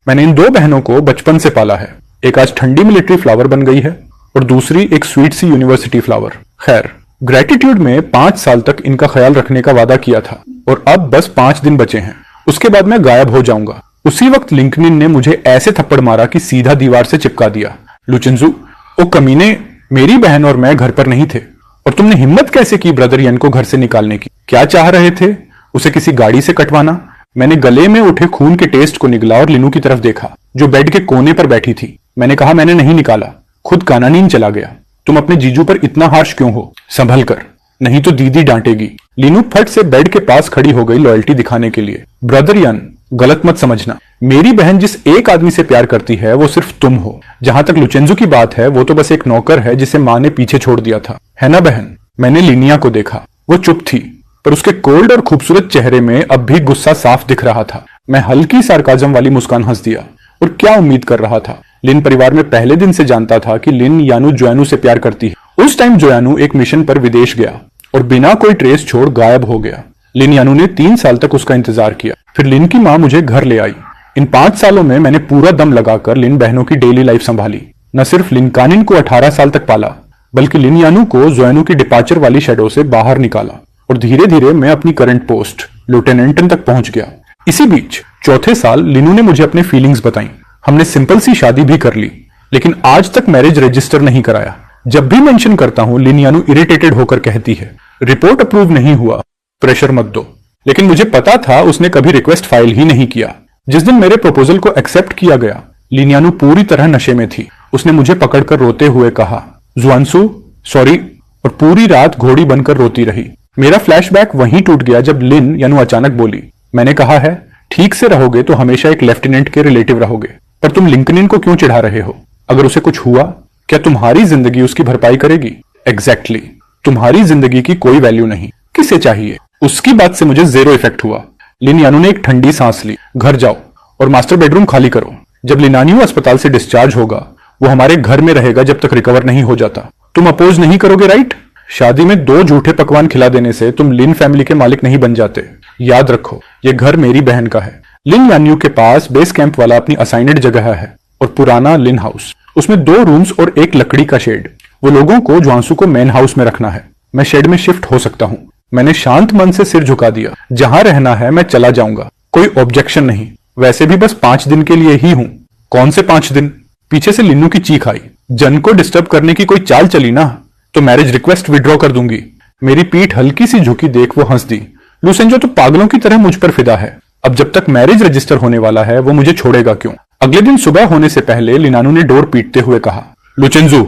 मैंने इन दो बहनों को बचपन से पाला है। एक आज ठंडी मिलिट्री फ्लावर बन गई है और दूसरी एक स्वीट सी यूनिवर्सिटी फ्लावर। खैर, ग्रेटिट्यूड में 5 साल तक इनका ख्याल रखने का वादा किया था और अब बस 5 दिन बचे हैं, उसके बाद मैं गायब हो जाऊंगा। उसी वक्त लिंक्डइन ने मुझे ऐसे थप्पड़ मारा कि सीधा दीवार से चिपका दिया। लुचेंजू, ओ कमीने, मेरी बहन और मैं घर पर नहीं थे और तुमने हिम्मत कैसे की ब्रदर यन को घर से निकालने की? क्या चाह रहे थे? उसे किसी गाड़ी से कटवाना? मैंने गले में उठे खून के टेस्ट को निगला और लिनू की तरफ देखा जो बेड के कोने पर बैठी थी। मैंने कहा, मैंने नहीं निकाला, खुद कानानीन चला गया। तुम अपने जीजू पर इतना हार्श क्यों हो? संभल कर, नहीं तो दीदी डांटेगी। लीनू फट से बेड के पास खड़ी हो गई लॉयल्टी दिखाने के लिए। ब्रदर यन, गलत मत समझना, मेरी बहन जिस एक आदमी से प्यार करती है वो सिर्फ तुम हो। जहां तक लुचेंजू की बात है, वो तो बस एक नौकर है जिसे मां ने पीछे छोड़ दिया था, है ना बहन? मैंने लिनिया को देखा, वो चुप थी पर उसके कोल्ड और खूबसूरत चेहरे में अब भी गुस्सा साफ दिख रहा था। मैं हल्की सार्काज्म वाली मुस्कान हंस दिया। और क्या उम्मीद कर रहा था? लिन परिवार में पहले दिन से जानता था कि लिन यानू जोयानू से प्यार करती है। उस टाइम जोयानू एक मिशन पर विदेश गया और बिना कोई ट्रेस छोड़ गायब हो गया। लिन यानू ने 3 साल तक उसका इंतजार किया। फिर लिन की मां मुझे घर ले आई। इन 5 सालों में मैंने पूरा दम लगाकर लिन बहनों की डेली लाइफ संभाली। न सिर्फ लिन कानिन को 18 साल तक पाला, बल्कि लिन यानू को जोयानू की डिपार्चर वाली शेडो से बाहर निकाला और धीरे धीरे मैं अपनी करंट पोस्ट लेफ्टिनेंट तक पहुंच गया। इसी बीच चौथे साल लिनू ने मुझे अपने फीलिंग्स बताई। हमने सिंपल सी शादी भी कर ली, लेकिन आज तक मैरिज रजिस्टर नहीं कराया। जब भी मेंशन करता हूं, लिन यानू इरिटेटेड होकर कहती है, रिपोर्ट अप्रूव नहीं हुआ, प्रेशर मत दो। लेकिन मुझे पता था उसने कभी रिक्वेस्ट फाइल ही नहीं किया। जिस दिन मेरे प्रपोजल को एक्सेप्ट किया गया, लिन यानू पूरी तरह नशे में थी। उसने मुझे पकड़कर रोते हुए कहा, जुआनसू सॉरी, और पूरी रात घोड़ी बनकर रोती रही। मेरा फ्लैशबैक वहीं टूट गया जब लिन यानू अचानक बोली, मैंने कहा है ठीक से रहोगे तो हमेशा एक लेफ्टिनेंट के रिलेटिव रहोगे, पर तुम लिंकनिन को क्यों चिढ़ा रहे हो? अगर उसे कुछ हुआ, क्या तुम्हारी जिंदगी उसकी भरपाई करेगी? एग्जैक्टली, तुम्हारी जिंदगी की कोई वैल्यू नहीं, किसे चाहिए? उसकी बात से मुझे 0 इफेक्ट हुआ। लिन यानू ने एक ठंडी सांस ली। घर जाओ और मास्टर बेडरूम खाली करो। जब लिनानियो अस्पताल से डिस्चार्ज होगा, वो हमारे घर में रहेगा जब तक रिकवर नहीं हो जाता। तुम अपोज नहीं करोगे, राइट? शादी में 2 झूठे पकवान खिला देने से तुम लिन फैमिली के मालिक नहीं बन जाते। याद रखो, ये घर मेरी बहन का है। लिन यान्यू के पास बेस कैंप वाला अपनी असाइनेड जगह है और पुराना लिन हाउस, उसमें 2 रूम्स और एक लकड़ी का शेड। वो लोगों को ज्वांसू को मेन हाउस में रखना है। मैं शेड में शिफ्ट हो सकता हूँ। मैंने शांत मन से सिर झुका दिया। जहां रहना है मैं चला जाऊंगा, कोई ऑब्जेक्शन नहीं। वैसे भी बस 5 दिन के लिए ही हूं। कौन से 5 दिन? पीछे से लिन्नू की चीख आई। जन को डिस्टर्ब करने की कोई चाल चली ना तो मैरिज रिक्वेस्ट विड्रॉ कर दूंगी। मेरी पीठ हल्की सी झुकी देख वो हंस दी। लुसेंजो तो पागलों की तरह मुझ पर फिदा है। अब जब तक मैरिज रजिस्टर होने वाला है, वो मुझे छोड़ेगा क्यों? अगले दिन सुबह होने से पहले लिनानू ने डोर पीटते हुए कहा, लुचेंजू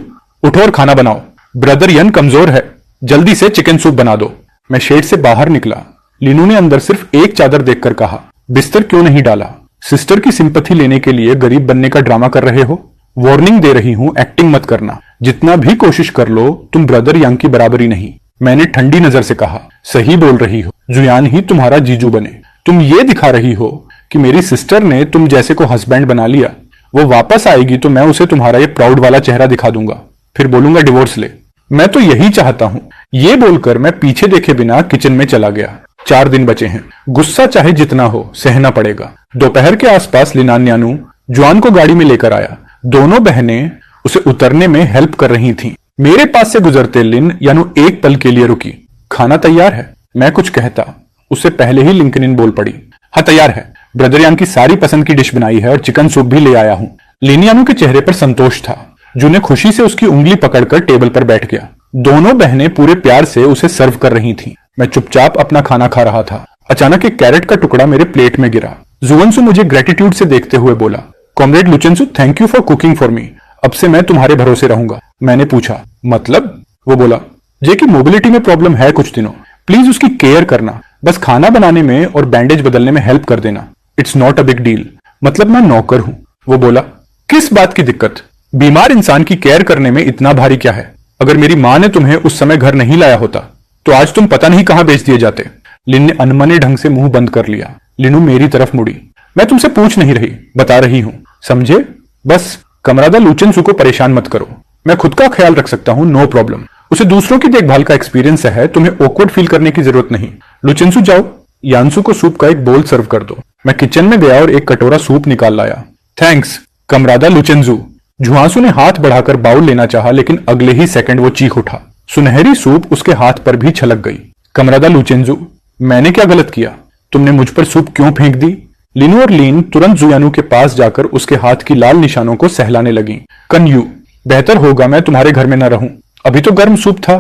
उठो और खाना बनाओ। ब्रदर यन कमजोर है, जल्दी से चिकन सूप बना दो। मैं शेड से बाहर निकला। लिनू ने अंदर सिर्फ एक चादर देखकर कहा, बिस्तर क्यों नहीं डाला? सिस्टर की सिंपैथी लेने के लिए गरीब बनने का ड्रामा कर रहे हो? वार्निंग दे रही हूं, एक्टिंग मत करना। जितना भी कोशिश कर लो, तुम ब्रदर यांग की बराबरी नहीं। मैंने ठंडी नजर से कहा, सही बोल रही हो, जुयान ही तुम्हारा जीजू बने। तुम ये दिखा रही हो कि मेरी सिस्टर ने तुम जैसे को हस्बैंड बना लिया। वो वापस आएगी तो मैं उसे तुम्हारा ये प्राउड वाला चेहरा दिखा दूंगा, फिर बोलूंगा डिवोर्स ले। मैं तो यही चाहता हूं। ये बोलकर मैं पीछे देखे बिना किचन में चला गया। 4 दिन बचे हैं। गुस्सा चाहे जितना हो, सहना पड़ेगा। दोपहर के आसपास लिनान यानू जुआन को गाड़ी में लेकर आया। दोनों बहनें उसे उतरने में हेल्प कर रही थीं। मेरे पास से गुजरते लिन यानू एक पल के लिए रुकी। खाना तैयार है? मैं कुछ कहता, उससे पहले ही लिंकनिन बोल पड़ी, हाँ तैयार है। ब्रदर यान की सारी पसंद की डिश बनाई है और चिकन सूप भी ले आया हूं। लिन यानू के चेहरे पर संतोष था। जूने खुशी से उसकी उंगली पकड़कर टेबल पर बैठ गया। दोनों बहनें पूरे प्यार से उसे सर्व कर रही थीं। मैं चुपचाप अपना खाना खा रहा था। अचानक एक कैरेट का टुकड़ा मेरे प्लेट में गिरा। जुवनसु मुझे ग्रेटिट्यूड से देखते हुए बोला, कॉमरेड लुचेंसु, thank you for cooking for me. अब से मैं तुम्हारे भरोसे रहूंगा। मैंने पूछा, मतलब? वो बोला, जे की मोबिलिटी में प्रॉब्लम है कुछ दिनों, प्लीज उसकी केयर करना। बस खाना बनाने में और बैंडेज बदलने में हेल्प कर देना। It's not a big deal. मतलब मैं नौकर हूं। वो बोला, किस बात की दिक्कत? बीमार इंसान की केयर करने में इतना भारी क्या है? अगर मेरी मां ने तुम्हें उस समय घर नहीं लाया होता तो आज तुम पता नहीं कहां बेच दिए जाते। लिन ने अनमने ढंग से मुंह बंद कर लिया। लिनू मेरी तरफ मुड़ी। मैं तुमसे पूछ नहीं रही, बता रही हूं, समझे? बस कमरादा लुचेंसु को परेशान मत करो। मैं खुद का ख्याल रख सकता हूं, नो प्रॉब्लम। उसे दूसरों की देखभाल का एक्सपीरियंस है, तुम्हें ऑकवर्ड फील करने की जरूरत नहीं। लुचेंसु जाओ, यानसु को सूप का एक बोल सर्व कर दो। मैं किचन में गया और एक कटोरा सूप निकाल लाया। थैंक्स कमरादा लुचेंजू। जुआंसू ने हाथ बढ़ाकर बाउल लेना चाहा, लेकिन अगले ही सेकंड वो चीख उठा। सुनहरी सूप उसके हाथ पर भी छलक गई। कमरादा लुचेंजू, मैंने क्या गलत किया? तुमने मुझ पर सूप क्यों फेंक दी? लिनू और लीन तुरंत जुयानू के पास जाकर उसके हाथ की लाल निशानों को सहलाने लगी। कन्यू, बेहतर होगा मैं तुम्हारे घर में न रहूं। अभी तो गर्म सूप था,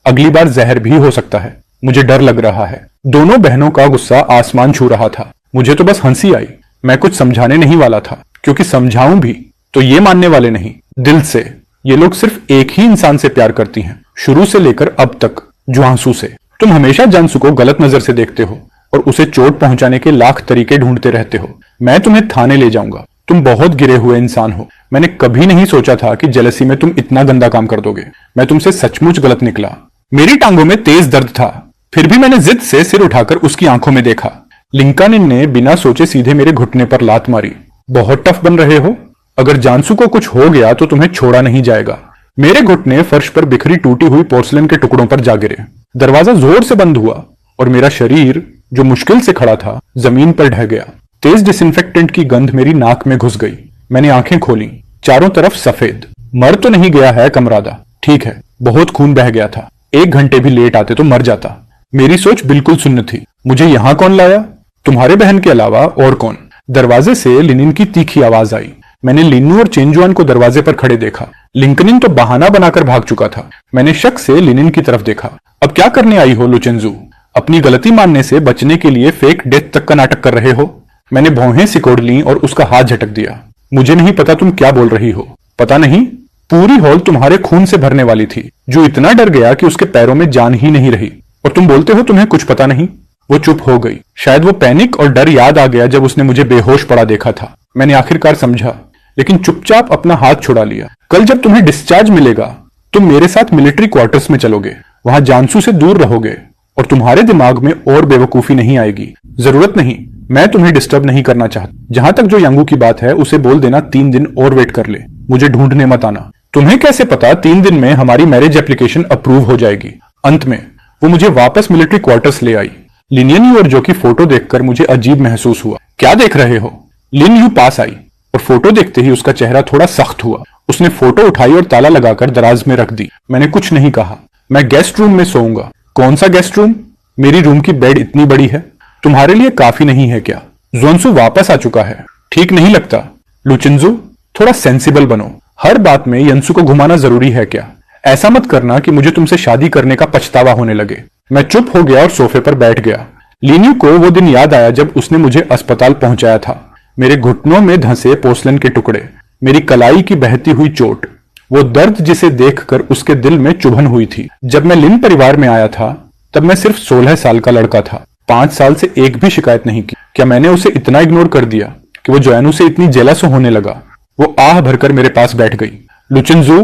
अगली बार जहर भी हो सकता है। मुझे डर लग रहा है। दोनों बहनों का गुस्सा आसमान छू रहा था। मुझे तो बस हंसी आई। मैं कुछ समझाने नहीं वाला था, क्योंकि समझाऊं भी तो ये मानने वाले नहीं दिल से। ये लोग सिर्फ एक ही इंसान से प्यार करती हैं, शुरू से लेकर अब तक, जुआंसू से। तुम हमेशा जानसू को गलत नजर से देखते हो और उसे चोट पहुंचाने के लाख तरीके ढूंढते रहते हो। मैं तुम्हें थाने ले जाऊंगा। तुम बहुत गिरे हुए इंसान हो। मैंने कभी नहीं सोचा था कि जेलसी में तुम इतना गंदा काम कर दोगे। मैं तुमसे सचमुच गलत निकला। मेरी टांगों में तेज दर्द था, फिर भी मैंने जिद से सिर उठाकर उसकी आंखों में देखा। लिंकानिन ने बिना सोचे सीधे मेरे घुटने पर लात मारी। बहुत टफ बन रहे हो। अगर जानसू को कुछ हो गया तो तुम्हें छोड़ा नहीं जाएगा। मेरे घुटने फर्श पर बिखरी टूटी हुई पोर्सलिन के टुकड़ों पर जा गिरे। दरवाजा जोर से बंद हुआ और मेरा शरीर, जो मुश्किल से खड़ा था, जमीन पर ढह गया। तेज डिसइंफेक्टेंट की गंध मेरी नाक में घुस गई। मैंने आंखें खोली। चारों तरफ सफेद। मर तो नहीं गया है कमरादा, ठीक है, बहुत खून बह गया था। 1 घंटे भी लेट आते तो मर जाता। मेरी सोच बिल्कुल सुन्न थी। मुझे यहां कौन लाया? तुम्हारे बहन के अलावा और कौन? दरवाजे से लिनिन की तीखी आवाज आई। मैंने लिन्नू और चेंजुआन को दरवाजे पर खड़े देखा। लिंकनिन तो बहाना बनाकर भाग चुका था। मैंने शक से लिनिन की तरफ देखा। अब क्या करने आई हो लुचेंजू? अपनी गलती मानने से बचने के लिए फेक डेथ तक का नाटक कर रहे हो? मैंने भौहें सिकोड़ ली और उसका हाथ झटक दिया। मुझे नहीं पता तुम क्या बोल रही हो। पता नहीं? पूरी हॉल तुम्हारे खून से भरने वाली थी। जो इतना डर गया कि उसके पैरों में जान ही नहीं रही, और तुम बोलते हो तुम्हें कुछ पता नहीं। वो चुप हो गई। शायद वो पैनिक और डर याद आ गया जब उसने मुझे बेहोश पड़ा देखा था। मैंने आखिरकार समझा, लेकिन चुपचाप अपना हाथ छुड़ा लिया। कल जब तुम्हें डिस्चार्ज मिलेगा, तुम मेरे साथ मिलिट्री क्वार्टर्स में चलोगे। वहां जानसू से दूर रहोगे और तुम्हारे दिमाग में और बेवकूफी नहीं आएगी। जरूरत नहीं, मैं तुम्हें डिस्टर्ब नहीं करना चाहता। जहां तक जो यांगू की बात है, उसे बोल देना 3 दिन और वेट कर ले। मुझे ढूंढने मत आना। तुम्हें कैसे पता 3 दिन में हमारी मैरिज एप्लीकेशन अप्रूव हो जाएगी? अंत में वो मुझे वापस मिलिट्री क्वार्टर्स ले आई। लिनियन और जो की फोटो देखकर मुझे अजीब महसूस हुआ। क्या देख रहे हो? लिन यू पास आई और फोटो देखते ही उसका चेहरा थोड़ा सख्त हुआ। उसने फोटो उठाई और ताला लगाकर दराज में रख दी। मैंने कुछ नहीं कहा। मैं गेस्ट रूम में सोऊंगा। कौन सा गेस्ट रूम? मेरी रूम की बेड इतनी बड़ी है, तुम्हारे लिए काफी नहीं है क्या? जोन्सू वापस आ चुका है। ठीक नहीं लगता। लुचिंजू, थोड़ा सेंसिबल बनो। हर बात में यंसु को घुमाना जरूरी है क्या? ऐसा मत करना कि मुझे तुमसे शादी करने का पछतावा होने लगे। मैं चुप हो गया और सोफे पर बैठ गया। लिन्यू को वो दिन याद आया जब उसने मुझे अस्पताल पहुंचाया था। मेरे घुटनों में धंसे पोर्सलिन के टुकड़े, मेरी कलाई की बहती हुई चोट, वो दर्द जिसे देखकर उसके दिल में चुभन हुई थी। जब मैं लिन परिवार में आया था, तब मैं सिर्फ 16 साल का लड़का था। 5 साल से एक भी शिकायत नहीं की। क्या मैंने उसे इतना इग्नोर कर दिया कि वो जोयानू से इतनी जेलस होने लगा? वो आह भरकर मेरे पास बैठ गई। लुचिंजू,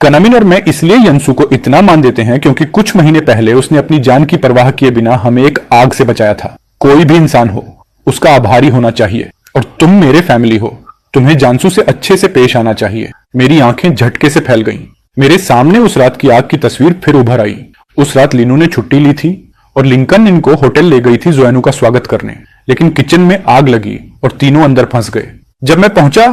कनामिन और मैं इसलिए यंसु को इतना मान देते हैं क्योंकि कुछ महीने पहले उसने अपनी जान की परवाह किए बिना हमें एक आग से बचाया था। कोई भी इंसान हो, उसका आभारी होना चाहिए। और तुम मेरे फैमिली हो, तुम्हें जानसू से अच्छे से पेश आना चाहिए। मेरी आंखें झटके से फैल गईं। मेरे सामने उस रात की आग की तस्वीर फिर उभर आई। उस रात लिनू ने छुट्टी ली थी और लिंकन इनको होटल ले गई थी जोयानू का स्वागत करने, लेकिन किचन में आग लगी और तीनों अंदर फंस गए। जब मैं पहुंचा,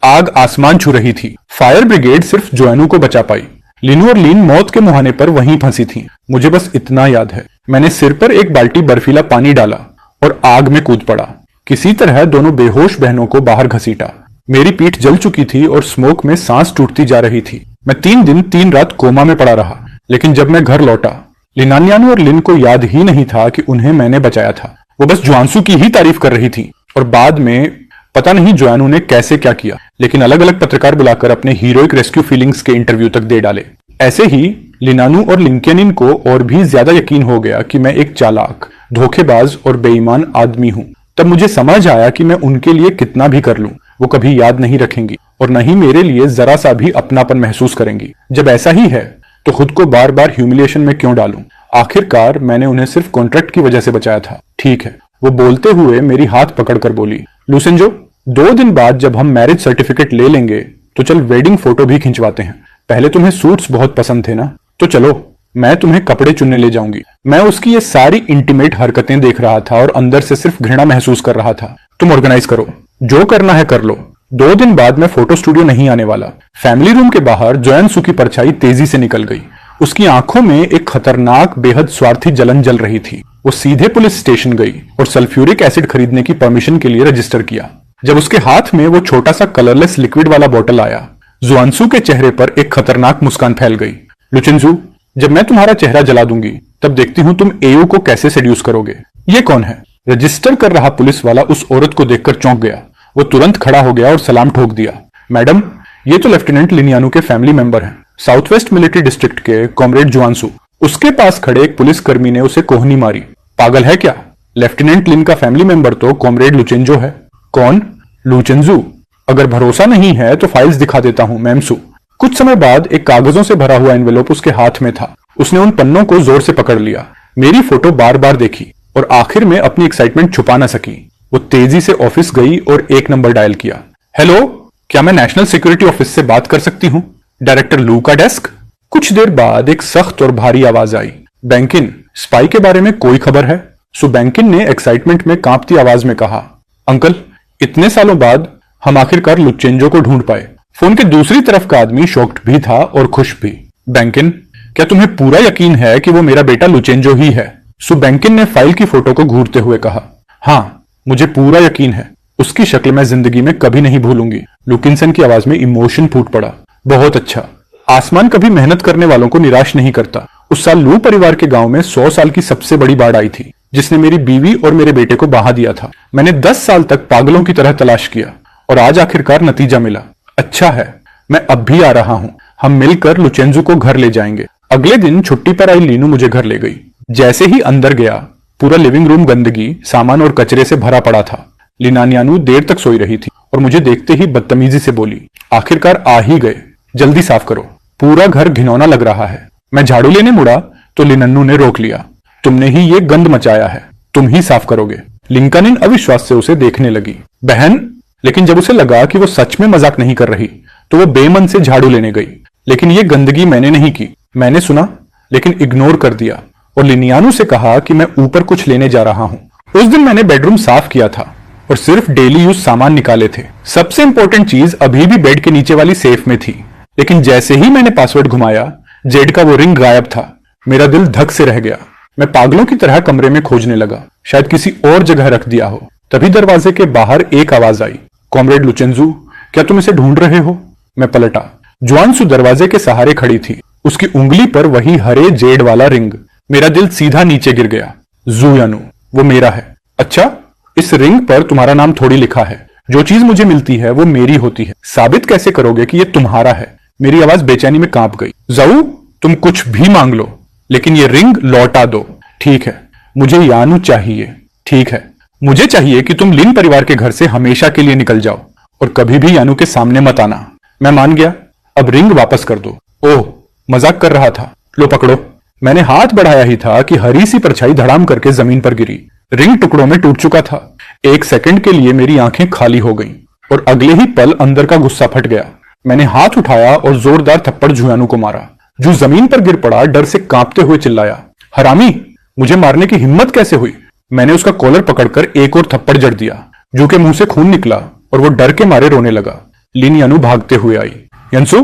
आग आसमान छू रही थी। फायर ब्रिगेड सिर्फ जोयानू को बचा पाई। लिनू और लीन मौत के मुहाने पर वहीं फंसी थीं। मुझे बस इतना याद है, मैंने सिर पर एक बाल्टी बर्फीला पानी डाला और आग में कूद पड़ा। किसी तरह दोनों बेहोश बहनों को बाहर घसीटा। मेरी पीठ जल चुकी थी और स्मोक में सांस टूटती जा रही थी। मैं 3 दिन 3 रात कोमा में पड़ा रहा, लेकिन जब मैं घर लौटा, लिनान्यानु और लिन को याद ही नहीं था कि उन्हें मैंने बचाया था। वो बस जुआनसू की ही तारीफ कर रही थी। और बाद में पता नहीं जोयानू ने कैसे क्या किया, लेकिन अलग अलग पत्रकार बुलाकर अपने हीरोइक रेस्क्यू फीलिंग्स के इंटरव्यू तक दे डाले। ऐसे ही लिनानू और लिंकेनिन को और भी ज्यादा यकीन हो गया कि मैं एक चालाक, धोखेबाज और बेईमान आदमी हूं। तब मुझे समझ आया कि मैं उनके लिए कितना भी कर लूं, वो कभी याद नहीं रखेंगी और न ही मेरे लिए जरा सा भी अपनापन महसूस करेंगी। जब ऐसा ही है तो खुद को बार बार ह्यूमिलिएशन में क्यों डालूं? आखिरकार मैंने उन्हें सिर्फ कॉन्ट्रैक्ट की वजह से बचाया था। ठीक है, वो बोलते हुए मेरी हाथ पकड़कर बोली, लुसेंजो, 2 दिन बाद जब हम मैरिज सर्टिफिकेट ले लेंगे तो चल वेडिंग फोटो भी खिंचवाते हैं। पहले तुम्हें सूट्स बहुत पसंद थे ना, तो चलो मैं तुम्हें कपड़े चुनने ले जाऊंगी। मैं उसकी ये सारी इंटीमेट हरकतें देख रहा था और अंदर से सिर्फ घृणा महसूस कर रहा था। तुम ऑर्गेनाइज करो, जो करना है कर लो। 2 दिन बाद मैं फोटो स्टूडियो नहीं आने वाला। फैमिली रूम के बाहर जोयांसू की परछाई तेजी से निकल गई। उसकी आंखों में एक खतरनाक बेहद स्वार्थी जलन जल रही थी। वो सीधे पुलिस स्टेशन गई और सल्फ्यूरिक एसिड खरीदने की परमिशन के लिए रजिस्टर किया। जब उसके हाथ में वो छोटा सा कलरलेस लिक्विड वाला बोतल आया, जोयांसू के चेहरे पर एक खतरनाक मुस्कान फैल गई। लुचेंजू, जब मैं तुम्हारा चेहरा जला दूंगी तब देखती हूं तुम एयू को कैसे सेड्यूस करोगे। ये कौन है? रजिस्टर कर रहा पुलिस वाला उस औरत को देखकर चौंक गया। वो तुरंत खड़ा हो गया और सलाम ठोक दिया। मैडम, ये तो लेफ्टिनेंट लिनियानू के फैमिली मेंबर हैं, साउथ वेस्ट मिलिट्री डिस्ट्रिक्ट के कॉमरेड जोयांसू। उसके पास खड़े एक पुलिसकर्मी ने उसे कोहनी मारी। पागल है क्या? लेफ्टिनेंट लिन का फैमिली मेंबर तो कॉमरेड लुचेंजो है। कौन? लुचेंजू। अगर भरोसा नहीं है तो फाइल्स दिखा देता हूं मैमसू। कुछ समय बाद एक कागजों से भरा हुआ एनवेलोप उसके हाथ में था। उसने उन पन्नों को जोर से पकड़ लिया, मेरी फोटो बार बार देखी और आखिर में अपनी एक्साइटमेंट छुपा न सकी। वो तेजी से ऑफिस गई और 1 नंबर डायल किया। हेलो, क्या मैं नेशनल सिक्योरिटी ऑफिस से बात कर सकती हूँ? डायरेक्टर लू का डेस्क। कुछ देर बाद एक सख्त और भारी आवाज आई। बैंकिन, स्पाई के बारे में कोई खबर है? सो बैंकिन ने एक्साइटमेंट में कांपती आवाज में कहा, अंकल, इतने सालों बाद हम आखिरकार लुचेंजो को ढूंढ पाए। फोन के दूसरी तरफ का आदमी शॉक्ड भी था और खुश भी। बैंकिन, क्या तुम्हें पूरा यकीन है कि वो मेरा बेटा लुचेंजो ही है? सो बैंकिन ने फाइल की फोटो को घूरते हुए कहा, हाँ, मुझे पूरा यकीन है। उसकी शक्ल मैं जिंदगी में कभी नहीं भूलूंगी। लुकिंसन की आवाज में इमोशन फूट पड़ा। बहुत अच्छा। आसमान कभी मेहनत करने वालों को निराश नहीं करता। उस साल लू परिवार के गांव में 100 साल की सबसे बड़ी बाढ़ आई थी, जिसने मेरी बीवी और मेरे बेटे को बहा दिया था। मैंने 10 साल तक पागलों की तरह तलाश किया और आज आखिरकार नतीजा मिला। अच्छा है, मैं अब भी आ रहा हूं। हम मिलकर लुचेंजो को घर ले जाएंगे। अगले दिन छुट्टी पर आई लीनू मुझे घर ले गई। जैसे ही अंदर गया, पूरा लिविंग रूम गंदगी, सामान और कचरे से भरा पड़ा था। लिनानियानू देर तक सोई रही थी और मुझे देखते ही बदतमीजी से बोली, आखिरकार आ ही गए, जल्दी साफ करो, पूरा घर घिनौना लग रहा है। मैं झाड़ू लेने मुड़ा तो लिनन्नू ने रोक लिया। तुमने ही ये गंद मचाया है, तुम ही साफ करोगे। लिंकनिन अविश्वास से उसे देखने लगी। बहन, लेकिन जब उसे लगा कि वो सच में मजाक नहीं कर रही तो वो बेमन से झाड़ू लेने गई। लेकिन ये गंदगी मैंने नहीं की। मैंने सुना लेकिन इग्नोर कर दिया और लिनियानू से कहा कि मैं ऊपर कुछ लेने जा रहा हूं। उस दिन मैंने बेडरूम साफ किया था और सिर्फ डेली यूज सामान निकाले थे। सबसे इंपॉर्टेंट चीज अभी भी बेड के नीचे वाली सेफ में थी। लेकिन जैसे ही मैंने पासवर्ड घुमाया, जेड का वो रिंग गायब था। मेरा दिल धक से रह गया। मैं पागलों की तरह कमरे में खोजने लगा, शायद किसी और जगह रख दिया हो। तभी दरवाजे के बाहर एक आवाज आई, कॉमरेड लुचेंजू, क्या तुम इसे ढूंढ रहे हो? मैं पलटा। जोयांसू दरवाजे के सहारे खड़ी थी, उसकी उंगली पर वही हरे जेड वाला रिंग। मेरा दिल सीधा नीचे गिर गया। जुयानू, वो मेरा है। अच्छा, इस रिंग पर तुम्हारा नाम थोड़ी लिखा है। जो चीज मुझे मिलती है वो मेरी होती है। साबित कैसे करोगे कि ये तुम्हारा है? मेरी आवाज बेचैनी में कांप गई। जाऊ, तुम कुछ भी मांग लो, लेकिन ये रिंग लौटा दो। ठीक है, मुझे यानू चाहिए। ठीक है, मुझे चाहिए कि तुम लिन परिवार के घर से हमेशा के लिए निकल जाओ और कभी भी यानू के सामने मत आना। मैं मान गया। अब रिंग वापस कर दो। ओह, मजाक कर रहा था। लो पकड़ो। मैंने हाथ बढ़ाया ही था कि हरी सी परछाई धड़ाम करके जमीन पर गिरी। रिंग टुकड़ों में टूट चुका था। 1 सेकंड के लिए मेरी आंखें खाली हो गईं और अगले ही पल अंदर का गुस्सा फट गया। मैंने हाथ उठाया और जोरदार थप्पड़ जुयानू को मारा। जो जमीन पर गिर पड़ा, डर से कांपते हुए चिल्लाया, हरामी, मुझे मारने की हिम्मत कैसे हुई? मैंने उसका कॉलर पकड़कर एक और थप्पड़ जड़ दिया। जू के मुंह से खून निकला और वो डर के मारे रोने लगा। लिनियानू भागते हुए आई। यंसु,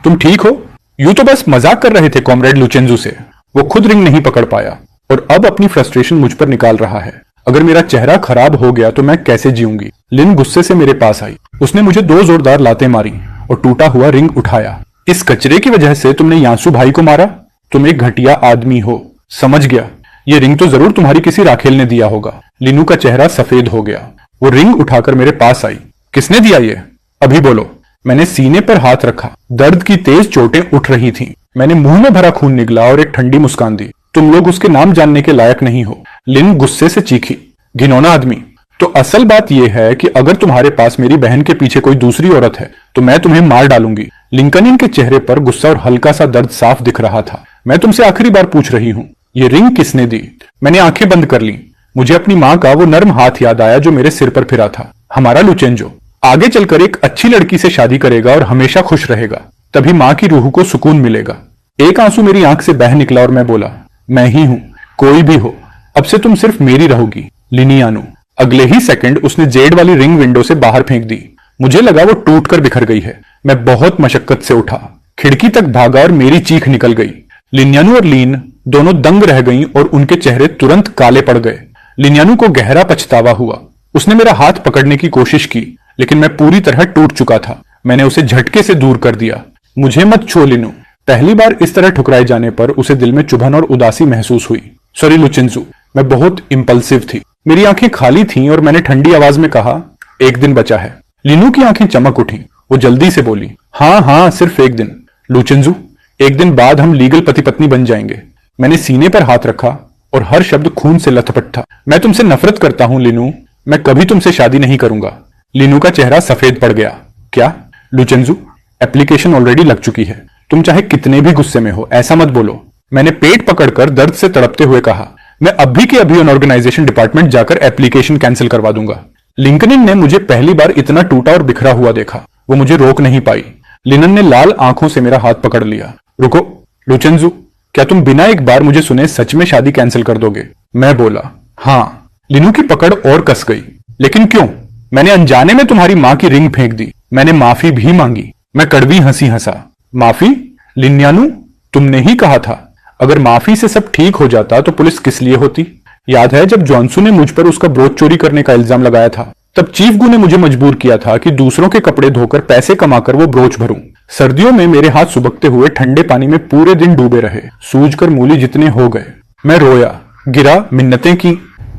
तुम ठीक हो? यूं तो बस मजाक कर रहे थे कॉमरेड लुचेंजू से। वो खुद रिंग नहीं पकड़ पाया और अब अपनी फ्रस्ट्रेशन मुझ पर निकाल रहा है। अगर मेरा चेहरा खराब हो गया तो मैं कैसे जीऊंगी? लिन गुस्से से मेरे पास आई। उसने मुझे 2 जोरदार लातें मारी और टूटा हुआ रिंग उठाया। इस कचरे की वजह से तुमने यांसू भाई को मारा? तुम एक घटिया आदमी हो। समझ गया। ये रिंग तो जरूर तुम्हारी किसी राखेल ने दिया होगा। लिनू का चेहरा सफेद हो गया। वो रिंग उठाकर मेरे पास आई। किसने दिया ये? अभी बोलो। मैंने सीने पर हाथ रखा। दर्द की तेज चोटें उठ रही थीं। मैंने मुंह में भरा खून निगला और एक ठंडी मुस्कान दी। तुम लोग उसके नाम जानने के लायक नहीं हो। लिन गुस्से से चीखी। घिनौना आदमी। तो असल बात यह है कि अगर तुम्हारे पास मेरी बहन के पीछे कोई दूसरी औरत है तो मैं तुम्हें मार डालूंगी। लिंकनिन के चेहरे पर गुस्सा और हल्का सा दर्द साफ दिख रहा था। मैं तुमसे आखिरी बार पूछ रही हूँ, ये रिंग किसने दी? मैंने आंखें बंद कर ली। मुझे अपनी माँ का वो नर्म हाथ याद आया जो मेरे सिर पर फिरा था। हमारा लुचेंजो आगे चलकर एक अच्छी लड़की से शादी करेगा और हमेशा खुश रहेगा। तभी माँ की रूह को सुकून मिलेगा। एक आंसू मेरी आंख से बह निकला और मैं बोला, मैं ही हूं, कोई भी हो, अब से तुम सिर्फ मेरी रहोगी, लिनियानू। अगले ही सेकंड उसने जेड वाली रिंग विंडो से बाहर फेंक दी। मुझे लगा वो टूट कर बिखर गई है। मैं बहुत मशक्कत से उठा, खिड़की तक भागा और मेरी चीख निकल गई। लिन्यानू और लीन दोनों दंग रह गईं और उनके चेहरे तुरंत काले पड़ गए। लिन्यानू को गहरा पछतावा हुआ। उसने मेरा हाथ पकड़ने की कोशिश की, लेकिन मैं पूरी तरह टूट चुका था। मैंने उसे झटके से दूर कर दिया। मुझे मत छू लिनू। पहली बार इस तरह ठुकराए जाने पर उसे दिल में चुभन और उदासी महसूस हुई। सॉरी लुचिंजू, मैं बहुत इंपल्सिव थी। मेरी आंखें खाली थीं और मैंने ठंडी आवाज में कहा, एक दिन बचा है। लिनू की आंखें चमक उठी। वो जल्दी से बोली, हाँ हाँ, सिर्फ एक दिन। लुचिंजू, एक दिन बाद हम लीगल पति पत्नी बन जाएंगे। मैंने सीने पर हाथ रखा और हर शब्द खून से लथपथ था। मैं तुमसे नफरत करता हूं लिनू। मैं कभी तुमसे शादी नहीं करूंगा। लिनू का चेहरा सफेद पड़ गया। क्या? लुचिंजू, एप्लीकेशन ऑलरेडी लग चुकी है। तुम चाहे कितने भी गुस्से में हो, ऐसा मत बोलो। मैंने पेट पकड़कर दर्द से तड़पते हुए कहा, मैं अभी के अभी ऑर्गेनाइजेशन डिपार्टमेंट जाकर एप्लीकेशन कैंसिल करवा दूंगा। लिंकन ने मुझे पहली बार इतना टूटा और बिखरा हुआ देखा। वो मुझे रोक नहीं पाई। लिनन ने लाल आंखों से मेरा हाथ पकड़ लिया। रुको लुचिंजू, क्या तुम बिना एक बार मुझे सुने सच में शादी कैंसिल कर दोगे? मैं बोला, हाँ। लिनू की पकड़ और कस गई। लेकिन क्यों? मैंने अनजाने में तुम्हारी मां की रिंग फेंक दी। मैंने माफी भी मांगी। मैं कड़वी हंसी हंसा। माफी? लिन्यानू, तुमने ही कहा था अगर माफी से सब ठीक हो जाता तो पुलिस किस लिए होती? याद है जब जॉनसू ने मुझ पर उसका ब्रोच चोरी करने का इल्जाम लगाया था? तब चीफ गू ने मुझे मजबूर किया था कि दूसरों के कपड़े धोकर पैसे कमाकर वो ब्रोच भरूं। सर्दियों में मेरे हाथ सुबकते हुए ठंडे पानी में पूरे दिन डूबे रहे, सूजकर मूली जितने हो गए। मैं रोया, गिरा, मिन्नतें की,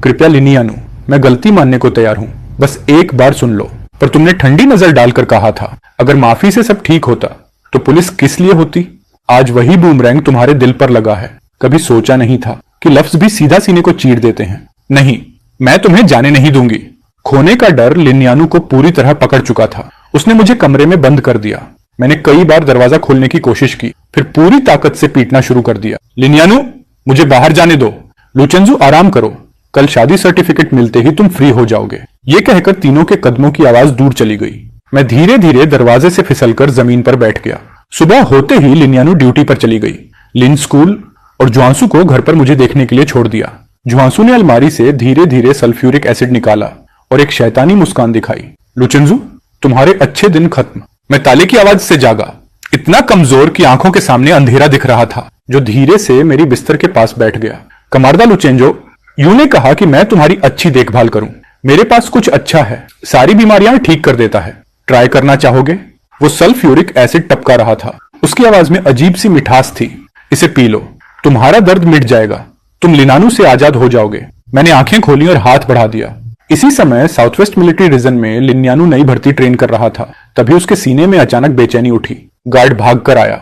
कृपया लिनियानू, मैं गलती मानने को तैयार हूं, बस एक बार सुन लो। पर तुमने ठंडी नजर डालकर कहा था अगर माफी से सब ठीक होता तो पुलिस किस लिए होती? आज वही बूमरैंग तुम्हारे दिल पर लगा है। कभी सोचा नहीं था कि लफ्ज भी सीधा सीने को चीर देते हैं। नहीं, मैं तुम्हें जाने नहीं दूंगी। खोने का डर लिन्यानू को पूरी तरह पकड़ चुका था। उसने मुझे कमरे में बंद कर दिया। मैंने कई बार दरवाजा खोलने की कोशिश की, फिर पूरी ताकत से पीटना शुरू कर दिया। लिन्यानू, मुझे बाहर जाने दो। लुचेंजू, आराम करो, कल शादी सर्टिफिकेट मिलते ही तुम फ्री हो जाओगे। ये कहकर तीनों के कदमों की आवाज दूर चली गई। मैं धीरे धीरे दरवाजे से फिसलकर जमीन पर बैठ गया। सुबह होते ही लिन्यानू ड्यूटी पर चली गई। लिन स्कूल और जुआंसू को घर पर मुझे देखने के लिए छोड़ दिया। जुआंसू ने अलमारी से धीरे धीरे सल्फ्यूरिक एसिड निकाला और एक शैतानी मुस्कान दिखाई। लुचेंजू, तुम्हारे अच्छे दिन खत्म। मैं ताले की आवाज से जागा, इतना कमजोर कि आंखों के सामने अंधेरा दिख रहा था, जो धीरे से मेरी बिस्तर के पास बैठ गया। कमारदा लुचेंजो, यूं ने कहा कि मैं तुम्हारी अच्छी देखभाल करूं। मेरे पास कुछ अच्छा है, सारी बीमारियां ठीक कर देता है। ट्राई करना चाहोगे? वो सल्फ्यूरिक एसिड टपका रहा था। उसकी आवाज में अजीब सी मिठास थी। इसे पी लो, तुम्हारा दर्द मिट जाएगा, तुम लिनानू से आजाद हो जाओगे। मैंने आंखें खोली और हाथ बढ़ा दिया। इसी समय साउथ वेस्ट मिलिट्री रीजन में लिन्यानू नई भर्ती ट्रेन कर रहा था। तभी उसके सीने में अचानक बेचैनी उठी। गार्ड भाग कर आया।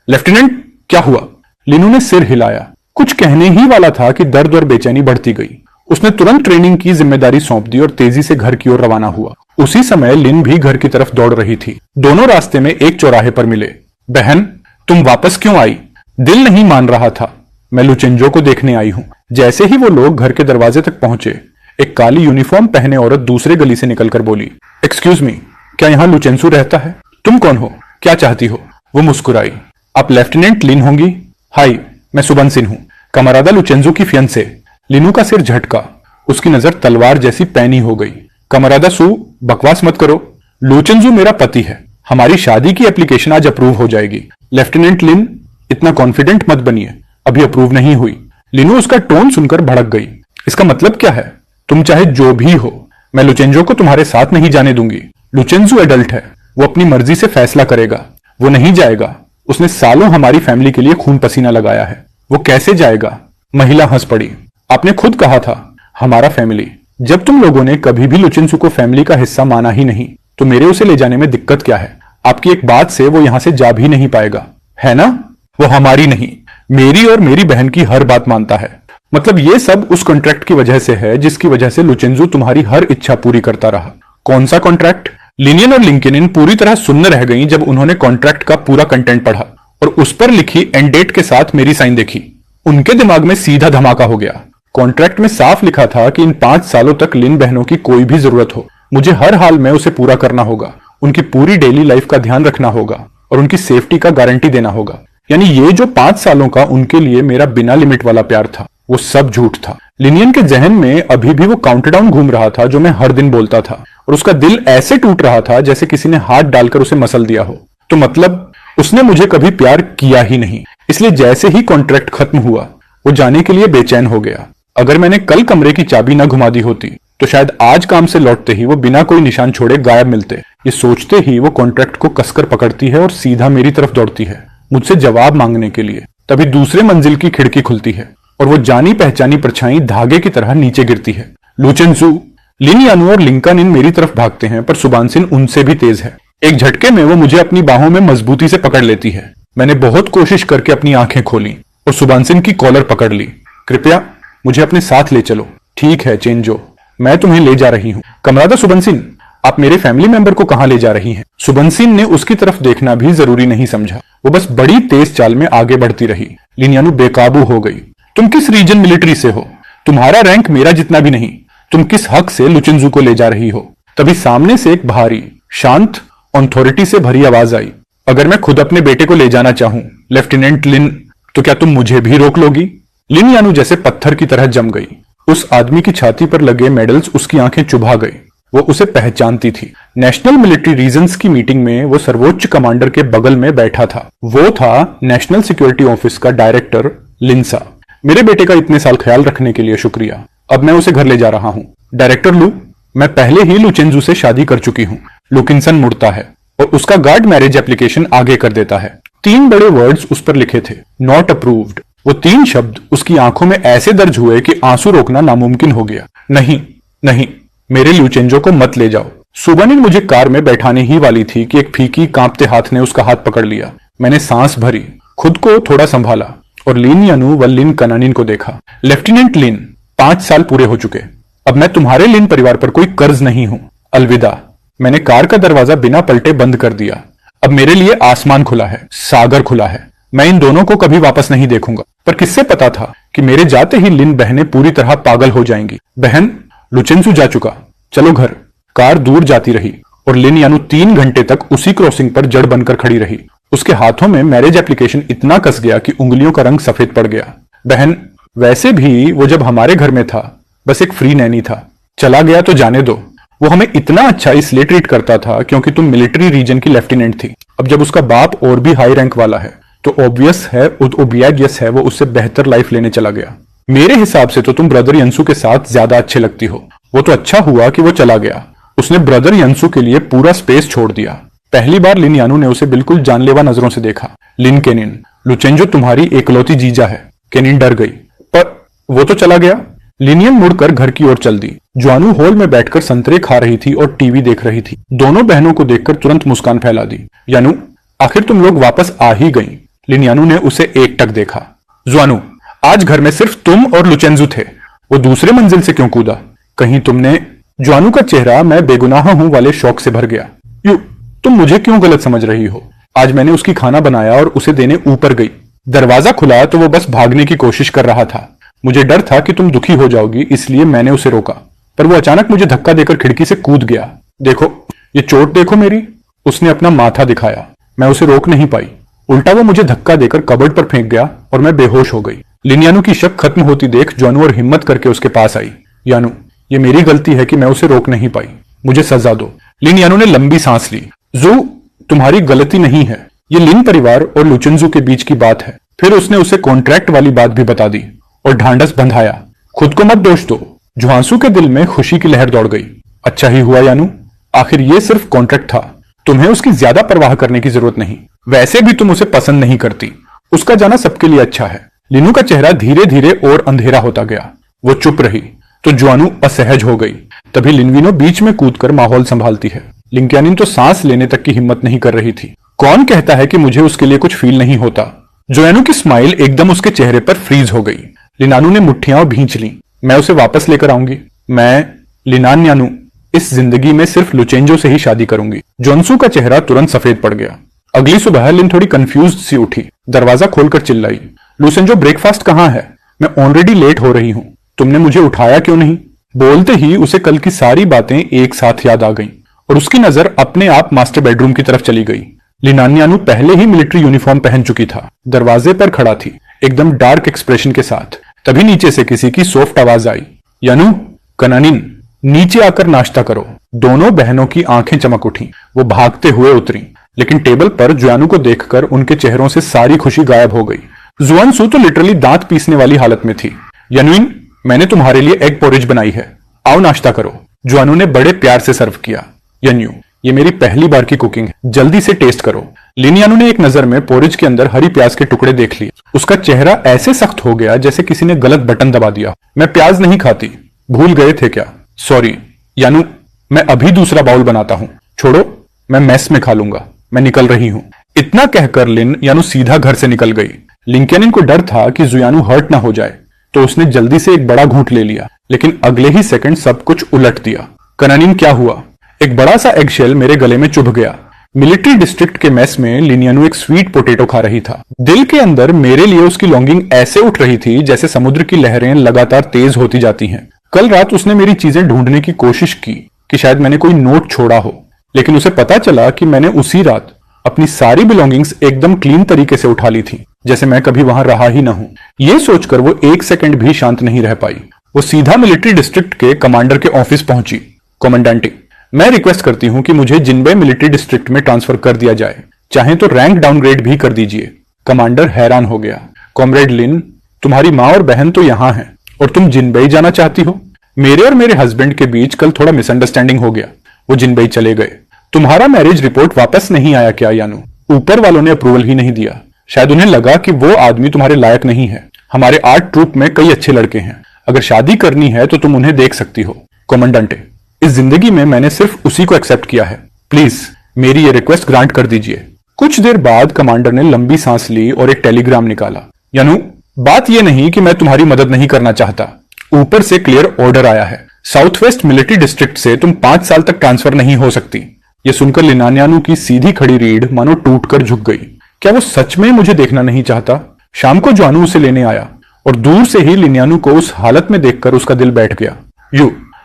लेफ्टिनेंट, क्या हुआ? लिनू ने सिर हिलाया। कुछ कहने ही वाला था कि दर्द और बेचैनी बढ़ती गई। उसने तुरंत ट्रेनिंग की जिम्मेदारी सौंप दी और तेजी से घर की ओर रवाना हुआ। उसी समय लिन भी घर की तरफ दौड़ रही थी। दोनों रास्ते में एक चौराहे पर मिले। बहन, तुम वापस क्यों आई? दिल नहीं मान रहा था। मैं लुचेंजो को देखने आई हूं। जैसे ही वो लोग घर के दरवाजे तक पहुंचे, एक काली यूनिफॉर्म पहने औरत दूसरे गली से निकलकर बोली, एक्सक्यूज मी, क्या यहां लुचेंसू रहता है? तुम कौन हो? क्या चाहती हो? वो मुस्कुराई। आप लेफ्टिनेंट लिन होंगी? हाय, मैं सुबन सिंह हूं, कमरादा लुचेंजू की फियंसे। लिनू का सिर झटका। उसकी नजर तलवार जैसी पैनी हो गई। कमरादा सू, बकवास मत करो। लुचेंजू मेरा पति है। हमारी शादी की एप्लीकेशन आज अप्रूव हो जाएगी। लेफ्टिनेंट लिन, इतना कॉन्फिडेंट मत बनिए, अभी अप्रूव नहीं हुई। लिनू उसका टोन सुनकर भड़क गई। इसका मतलब क्या है? तुम चाहे जो भी हो, मैं लुचेंजो को तुम्हारे साथ नहीं जाने दूंगी। लुचेंजू एडल्ट है, वो अपनी मर्जी से फैसला करेगा। वो नहीं जाएगा। उसने सालों हमारी फैमिली के लिए खून पसीना लगाया है। वो कैसे जाएगा? महिला हंस पड़ी। आपने खुद कहा था हमारा फैमिली। जब तुम लोगों ने कभी भी लुचेंसू को फैमिली का हिस्सा माना ही नहीं, तो मेरे उसे ले जाने में दिक्कत क्या है? आपकी एक बात से वो यहां से जा भी नहीं पाएगा, है ना? वो हमारी नहीं, मेरी और मेरी बहन की हर बात मानता है। मतलब ये सब उस कॉन्ट्रैक्ट की वजह से है जिसकी वजह से लुचेंजू तुम्हारी हर इच्छा पूरी करता रहा। कौन सा कॉन्ट्रैक्ट? लिनियन और लिंकन पूरी तरह सुन्न रह गई जब उन्होंने कॉन्ट्रैक्ट का पूरा कंटेंट पढ़ा और उस पर लिखी एंड डेट के साथ मेरी साइन देखी। उनके दिमाग में सीधा धमाका हो गया। कॉन्ट्रैक्ट में साफ लिखा था कि इन 5 सालों तक लिन बहनों की कोई भी जरूरत हो, मुझे हर हाल में उसे पूरा करना होगा। उनकी पूरी डेली लाइफ का ध्यान रखना होगा और उनकी सेफ्टी का गारंटी देना होगा। यानी ये जो 5 सालों का उनके लिए मेरा बिना लिमिट वाला प्यार था, वो सब झूठ था। लिनियन के जहन में अभी भी वो काउंटडाउन घूम रहा था जो मैं हर दिन बोलता था, और उसका दिल ऐसे टूट रहा था जैसे किसी ने हाथ डालकर उसे मसल दिया हो। तो मतलब उसने मुझे कभी प्यार किया ही नहीं। इसलिए जैसे ही कॉन्ट्रैक्ट खत्म हुआ वो जाने के लिए बेचैन हो गया। अगर मैंने कल कमरे की चाबी न घुमा दी होती तो शायद आज काम से लौटते ही वो बिना कोई निशान छोड़े गायब मिलते। ये सोचते ही वो कॉन्ट्रैक्ट को कसकर पकड़ती है और सीधा मेरी तरफ दौड़ती है मुझसे जवाब मांगने के लिए। तभी दूसरे मंजिल की खिड़की खुलती है और वो जानी पहचानी परछाई धागे की तरह नीचे गिरती है। लुचेंजू, लिन यानु और लिंकानिन मेरी तरफ भागते हैं पर सुबानसिन उनसे भी तेज है। एक झटके में वो मुझे अपनी बाहों में मजबूती से पकड़ लेती है। मैंने बहुत कोशिश करके अपनी आंखें खोली और सुबानसिन की कॉलर पकड़ ली। कृपया मुझे अपने साथ ले चलो। ठीक है चेंजो, मैं तुम्हें ले जा रही हूँ। कमरादा सुबनसिन, आप मेरे फैमिली मेंबर को कहाँ ले जा रही हैं? सुबनसिन ने उसकी तरफ देखना भी जरूरी नहीं समझा। वो बस बड़ी तेज चाल में आगे बढ़ती रही। लिन यानु बेकाबू हो गई। तुम किस रीजन मिलिट्री से हो? तुम्हारा रैंक मेरा जितना भी नहीं। तुम किस हक से लुचेंजू को ले जा रही हो? तभी सामने से एक भारी, शांत, ऑथोरिटी से भरी आवाज आई। अगर मैं खुद अपने बेटे को ले जाना चाहूं, लेफ्टिनेंट लिन, तो क्या तुम मुझे भी रोक लोगी? लिन यानु जैसे पत्थर की तरह जम गई। उस आदमी की छाती पर लगे मेडल्स उसकी आंखें चुभा गई। वो उसे पहचानती थी। नेशनल मिलिट्री रीजन्स की मीटिंग में वो सर्वोच्च कमांडर के बगल में बैठा था। वो था नेशनल सिक्योरिटी ऑफिस का डायरेक्टर लिंसा। मेरे बेटे का इतने साल ख्याल रखने के लिए शुक्रिया। अब मैं उसे घर ले जा रहा हूँ। डायरेक्टर लू, मैं पहले ही लुचेंजू से शादी कर चुकी हूँ। लुकिंसन मुड़ता है और उसका गार्ड मैरिज एप्लीकेशन आगे कर देता है। 3 बड़े वर्ड्स उस पर लिखे थे, नॉट अप्रूव्ड। वो 3 शब्द उसकी आंखों में ऐसे दर्ज हुए कि आंसू रोकना नामुमकिन हो गया। नहीं नहीं, मेरे लुचेंजो को मत ले जाओ। सुबानिन मुझे कार में बैठाने ही वाली थी कि एक फीकी कांपते हाथ ने उसका हाथ पकड़ लिया। मैंने सांस भरी, खुद को थोड़ा संभाला और लिन यानु व लिन कनानिन को देखा। लेफ्टिनेंट लिन, 5 साल पूरे हो चुके। अब मैं तुम्हारे लिन परिवार पर कोई कर्ज नहीं हूं। अलविदा। मैंने कार का दरवाजा बिना पलटे बंद कर दिया। अब मेरे लिए आसमान खुला है, सागर खुला है। मैं इन दोनों को कभी वापस नहीं देखूंगा। पर किससे पता था कि मेरे जाते ही लिन बहनें पूरी तरह पागल हो जाएंगी। बहन, लुचेंसू जा चुका, चलो घर। कार दूर जाती रही और लिन यानु 3 घंटे तक उसी क्रॉसिंग पर जड़ बनकर खड़ी रही। उसके हाथों में मैरिज एप्लीकेशन इतना कस गया कि उंगलियों का रंग सफेद पड़ गया। बहन, वैसे भी वो जब हमारे घर में था बस एक फ्री नैनी था। चला गया तो जाने दो। वो हमें इतना अच्छा इसलिए ट्रीट करता था क्योंकि तुम मिलिट्री रीजन की लेफ्टिनेंट थी। अब जब उसका बाप और भी हाई रैंक वाला है तो ऑब्वियस है वो उससे बेहतर लाइफ लेने चला गया। मेरे हिसाब से तो तुम ब्रदर यंसु के साथ ज्यादा अच्छे लगती हो। वो तो अच्छा हुआ कि वो चला गया। उसने ब्रदर यंसु के लिए पूरा स्पेस छोड़ दिया। पहली बार लिन यानु ने उसे बिल्कुल जानलेवा नजरों से देखा। लिन केनिन, लुचेंजो तुम्हारी एकलौती जीजा है। केनिन डर गई। पर वो तो चला गया। लिनियन मुड़कर घर की ओर चल दी। ज्वानू हॉल में बैठकर संतरे खा रही थी और टीवी देख रही थी। दोनों बहनों को देखकर तुरंत मुस्कान फैला दी। यानु, आखिर तुम लोग वापस आ ही गई। लिन यानु ने उसे एकटक देखा। ज्वानू, आज घर में सिर्फ तुम और लुचेंजू थे। वो दूसरे मंजिल से क्यों कूदा? कहीं तुमने? ज्वानू का चेहरा मैं बेगुनाह हूं वाले शौक से भर गया। यू, तुम मुझे क्यों गलत समझ रही हो? आज मैंने उसकी खाना बनाया और उसे देने ऊपर गई। दरवाजा खुला तो वो बस भागने की कोशिश कर रहा था। मुझे डर था कि तुम दुखी हो जाओगी, इसलिए मैंने उसे रोका। पर वो अचानक मुझे धक्का देकर खिड़की से कूद गया। देखो, ये चोट देखो मेरी। उसने अपना माथा दिखाया। मैं उसे रोक नहीं पाई। उल्टा वो मुझे धक्का देकर कबर्ड पर फेंक गया और मैं बेहोश हो गई। लिन यानु की शक खत्म होती देख ज्वानू और हिम्मत करके उसके पास आई। यानु, ये मेरी गलती है कि मैं उसे रोक नहीं पाई। मुझे सजा दो। लिन यानु ने लंबी सांस ली। जू, तुम्हारी गलती नहीं है। ये लिन परिवार और लुचेंजू के बीच की बात है। फिर उसने उसे कॉन्ट्रैक्ट वाली बात भी बता दी और ढांढस बंधाया। खुद को मत दोष दो। जुहांसू के दिल में खुशी की लहर दौड़ गई। अच्छा ही हुआ यानु, आखिर ये सिर्फ कॉन्ट्रैक्ट था। तुम्हें उसकी ज्यादा परवाह करने की जरूरत नहीं। वैसे भी तुम उसे पसंद नहीं करती। उसका जाना सबके लिए अच्छा है। लिनू का चेहरा धीरे धीरे और अंधेरा होता गया। वो चुप रही तो ज्वानू असहज हो गई। तभी लिनविनो बीच में कूदकर माहौल संभालती है। लिंक्यानिन तो सांस लेने तक की हिम्मत नहीं कर रही थी। कौन कहता है कि मुझे उसके लिए कुछ फील नहीं होता? जोयानु की स्माइल एकदम उसके चेहरे पर फ्रीज हो गई। लिनानू ने मुट्ठियां भींच ली। मैं उसे वापस लेकर आऊंगी। मैं, लिनान्यानु, इस जिंदगी में सिर्फ लुचेंजो से ही शादी करूंगी। जोन्सू का चेहरा तुरंत सफेद पड़ गया। अगली सुबह लिन थोड़ी कंफ्यूज्ड सी उठी। दरवाजा खोलकर चिल्लाई, लुचेंजो, ब्रेकफास्ट कहाँ है? मैं ऑलरेडी लेट हो रही हूँ। तुमने मुझे उठाया क्यों नहीं? बोलते ही उसे कल की सारी बातें एक साथ याद आ गईं और उसकी नजर अपने आप मास्टर बेडरूम की तरफ चली गई। लिनान्यानु पहले ही मिलिट्री यूनिफॉर्म पहन चुकी था। दरवाजे पर खड़ा थी, एकदम डार्क एक्सप्रेशन के साथ। तभी नीचे से किसी की सॉफ्ट आवाज आई, यानु, कनानिन। नीचे आकर नाश्ता करो। दोनों बहनों की आंखें चमक उठी। वो भागते हुए उतरी, लेकिन टेबल पर जुआनू को देखकर उनके चेहरों से सारी खुशी गायब हो गई। जुआनसू तो लिटरली दांत पीसने वाली हालत में थी। यनुइन, मैंने तुम्हारे लिए एग पोरिज बनाई है, आओ नाश्ता करो। जुआनू ने बड़े प्यार से सर्व किया। यन्यू, ये मेरी पहली बार की कुकिंग है, जल्दी से टेस्ट करो। लिन यानू ने एक नजर में पोरिज के अंदर हरी प्याज के टुकड़े देख लिए। उसका चेहरा ऐसे सख्त हो गया जैसे किसी ने गलत बटन दबा दिया। मैं प्याज नहीं खाती, भूल गए थे क्या? सॉरी यानू, मैं अभी दूसरा बाउल बनाता हूं। छोड़ो, मैं मेस में खा लूंगा, मैं निकल रही हूं। इतना कहकर लिन यानू सीधा घर से निकल गई। लिंकेनिन को डर था कि जुयानू हर्ट ना हो जाए, तो उसने जल्दी से एक बड़ा घूंट ले लिया, लेकिन अगले ही सेकंड सब कुछ उलट दिया। कनानिन, क्या हुआ? एक बड़ा सा एगशेल मेरे गले में चुभ गया। मिलिट्री डिस्ट्रिक्ट के मेस में लिनियानू एक स्वीट पोटैटो खा रही था। दिल के अंदर मेरे लिए उसकी लॉन्गिंग ऐसे उठ रही थी जैसे समुद्र की लहरें लगातार तेज होती जाती हैं। कल रात उसने मेरी चीजें ढूंढने की कोशिश की कि शायद मैंने कोई नोट छोड़ा हो, लेकिन उसे पता चला कि मैंने उसी रात अपनी सारी बिलोंगिंग्स एकदम क्लीन तरीके से उठा ली थी, जैसे मैं कभी वहां रहा ही ना हूं। यह सोचकर वो एक सेकंड भी शांत नहीं रह पाई। वो सीधा मिलिट्री डिस्ट्रिक्ट के कमांडर के ऑफिस पहुंची। कमांडेंटी, मैं रिक्वेस्ट करती हूं कि मुझे जिनबे मिलिट्री डिस्ट्रिक्ट में ट्रांसफर कर दिया जाए, चाहे तो रैंक डाउनग्रेड भी कर दीजिए। कमांडर हैरान हो गया। कॉमरेड लिन, तुम्हारी माँ और बहन तो यहाँ हैं और तुम जिनबई जाना चाहती हो? मेरे और मेरे हस्बैंड के बीच कल थोड़ा मिसअंडरस्टैंडिंग हो गया, वो जिनबई चले गए। तुम्हारा मैरिज रिपोर्ट वापस नहीं आया क्या यानू? ऊपर वालों ने अप्रूवल ही नहीं दिया। शायद उन्हें लगा कि वो आदमी तुम्हारे लायक नहीं है। हमारे आर्ट ट्रूप में कई अच्छे लड़के हैं, अगर शादी करनी है तो तुम उन्हें देख सकती हो। कमांडेंटे, इस जिंदगी में मैंने सिर्फ उसी को एक्सेप्ट किया है, प्लीज मेरी ये रिक्वेस्ट ग्रांट कर दीजिए। कुछ देर बाद कमांडर ने लंबी सांस ली और एक टेलीग्राम निकाला। यानू, बात यह नहीं कि मैं तुम्हारी मदद नहीं करना चाहता, ऊपर से क्लियर ऑर्डर आया है। साउथ वेस्ट मिलिट्री डिस्ट्रिक्ट से तुम 5 साल तक ट्रांसफर नहीं हो सकती। यह सुनकर लिनान्यानू की सीधी खड़ी रीढ़ मानो टूटकर झुक गई। क्या वो सच में मुझे देखना नहीं चाहता? शाम को जुआनू उसे लेने आया और दूर से ही लिन्यानू को उस हालत में देखकर उसका दिल बैठ गया।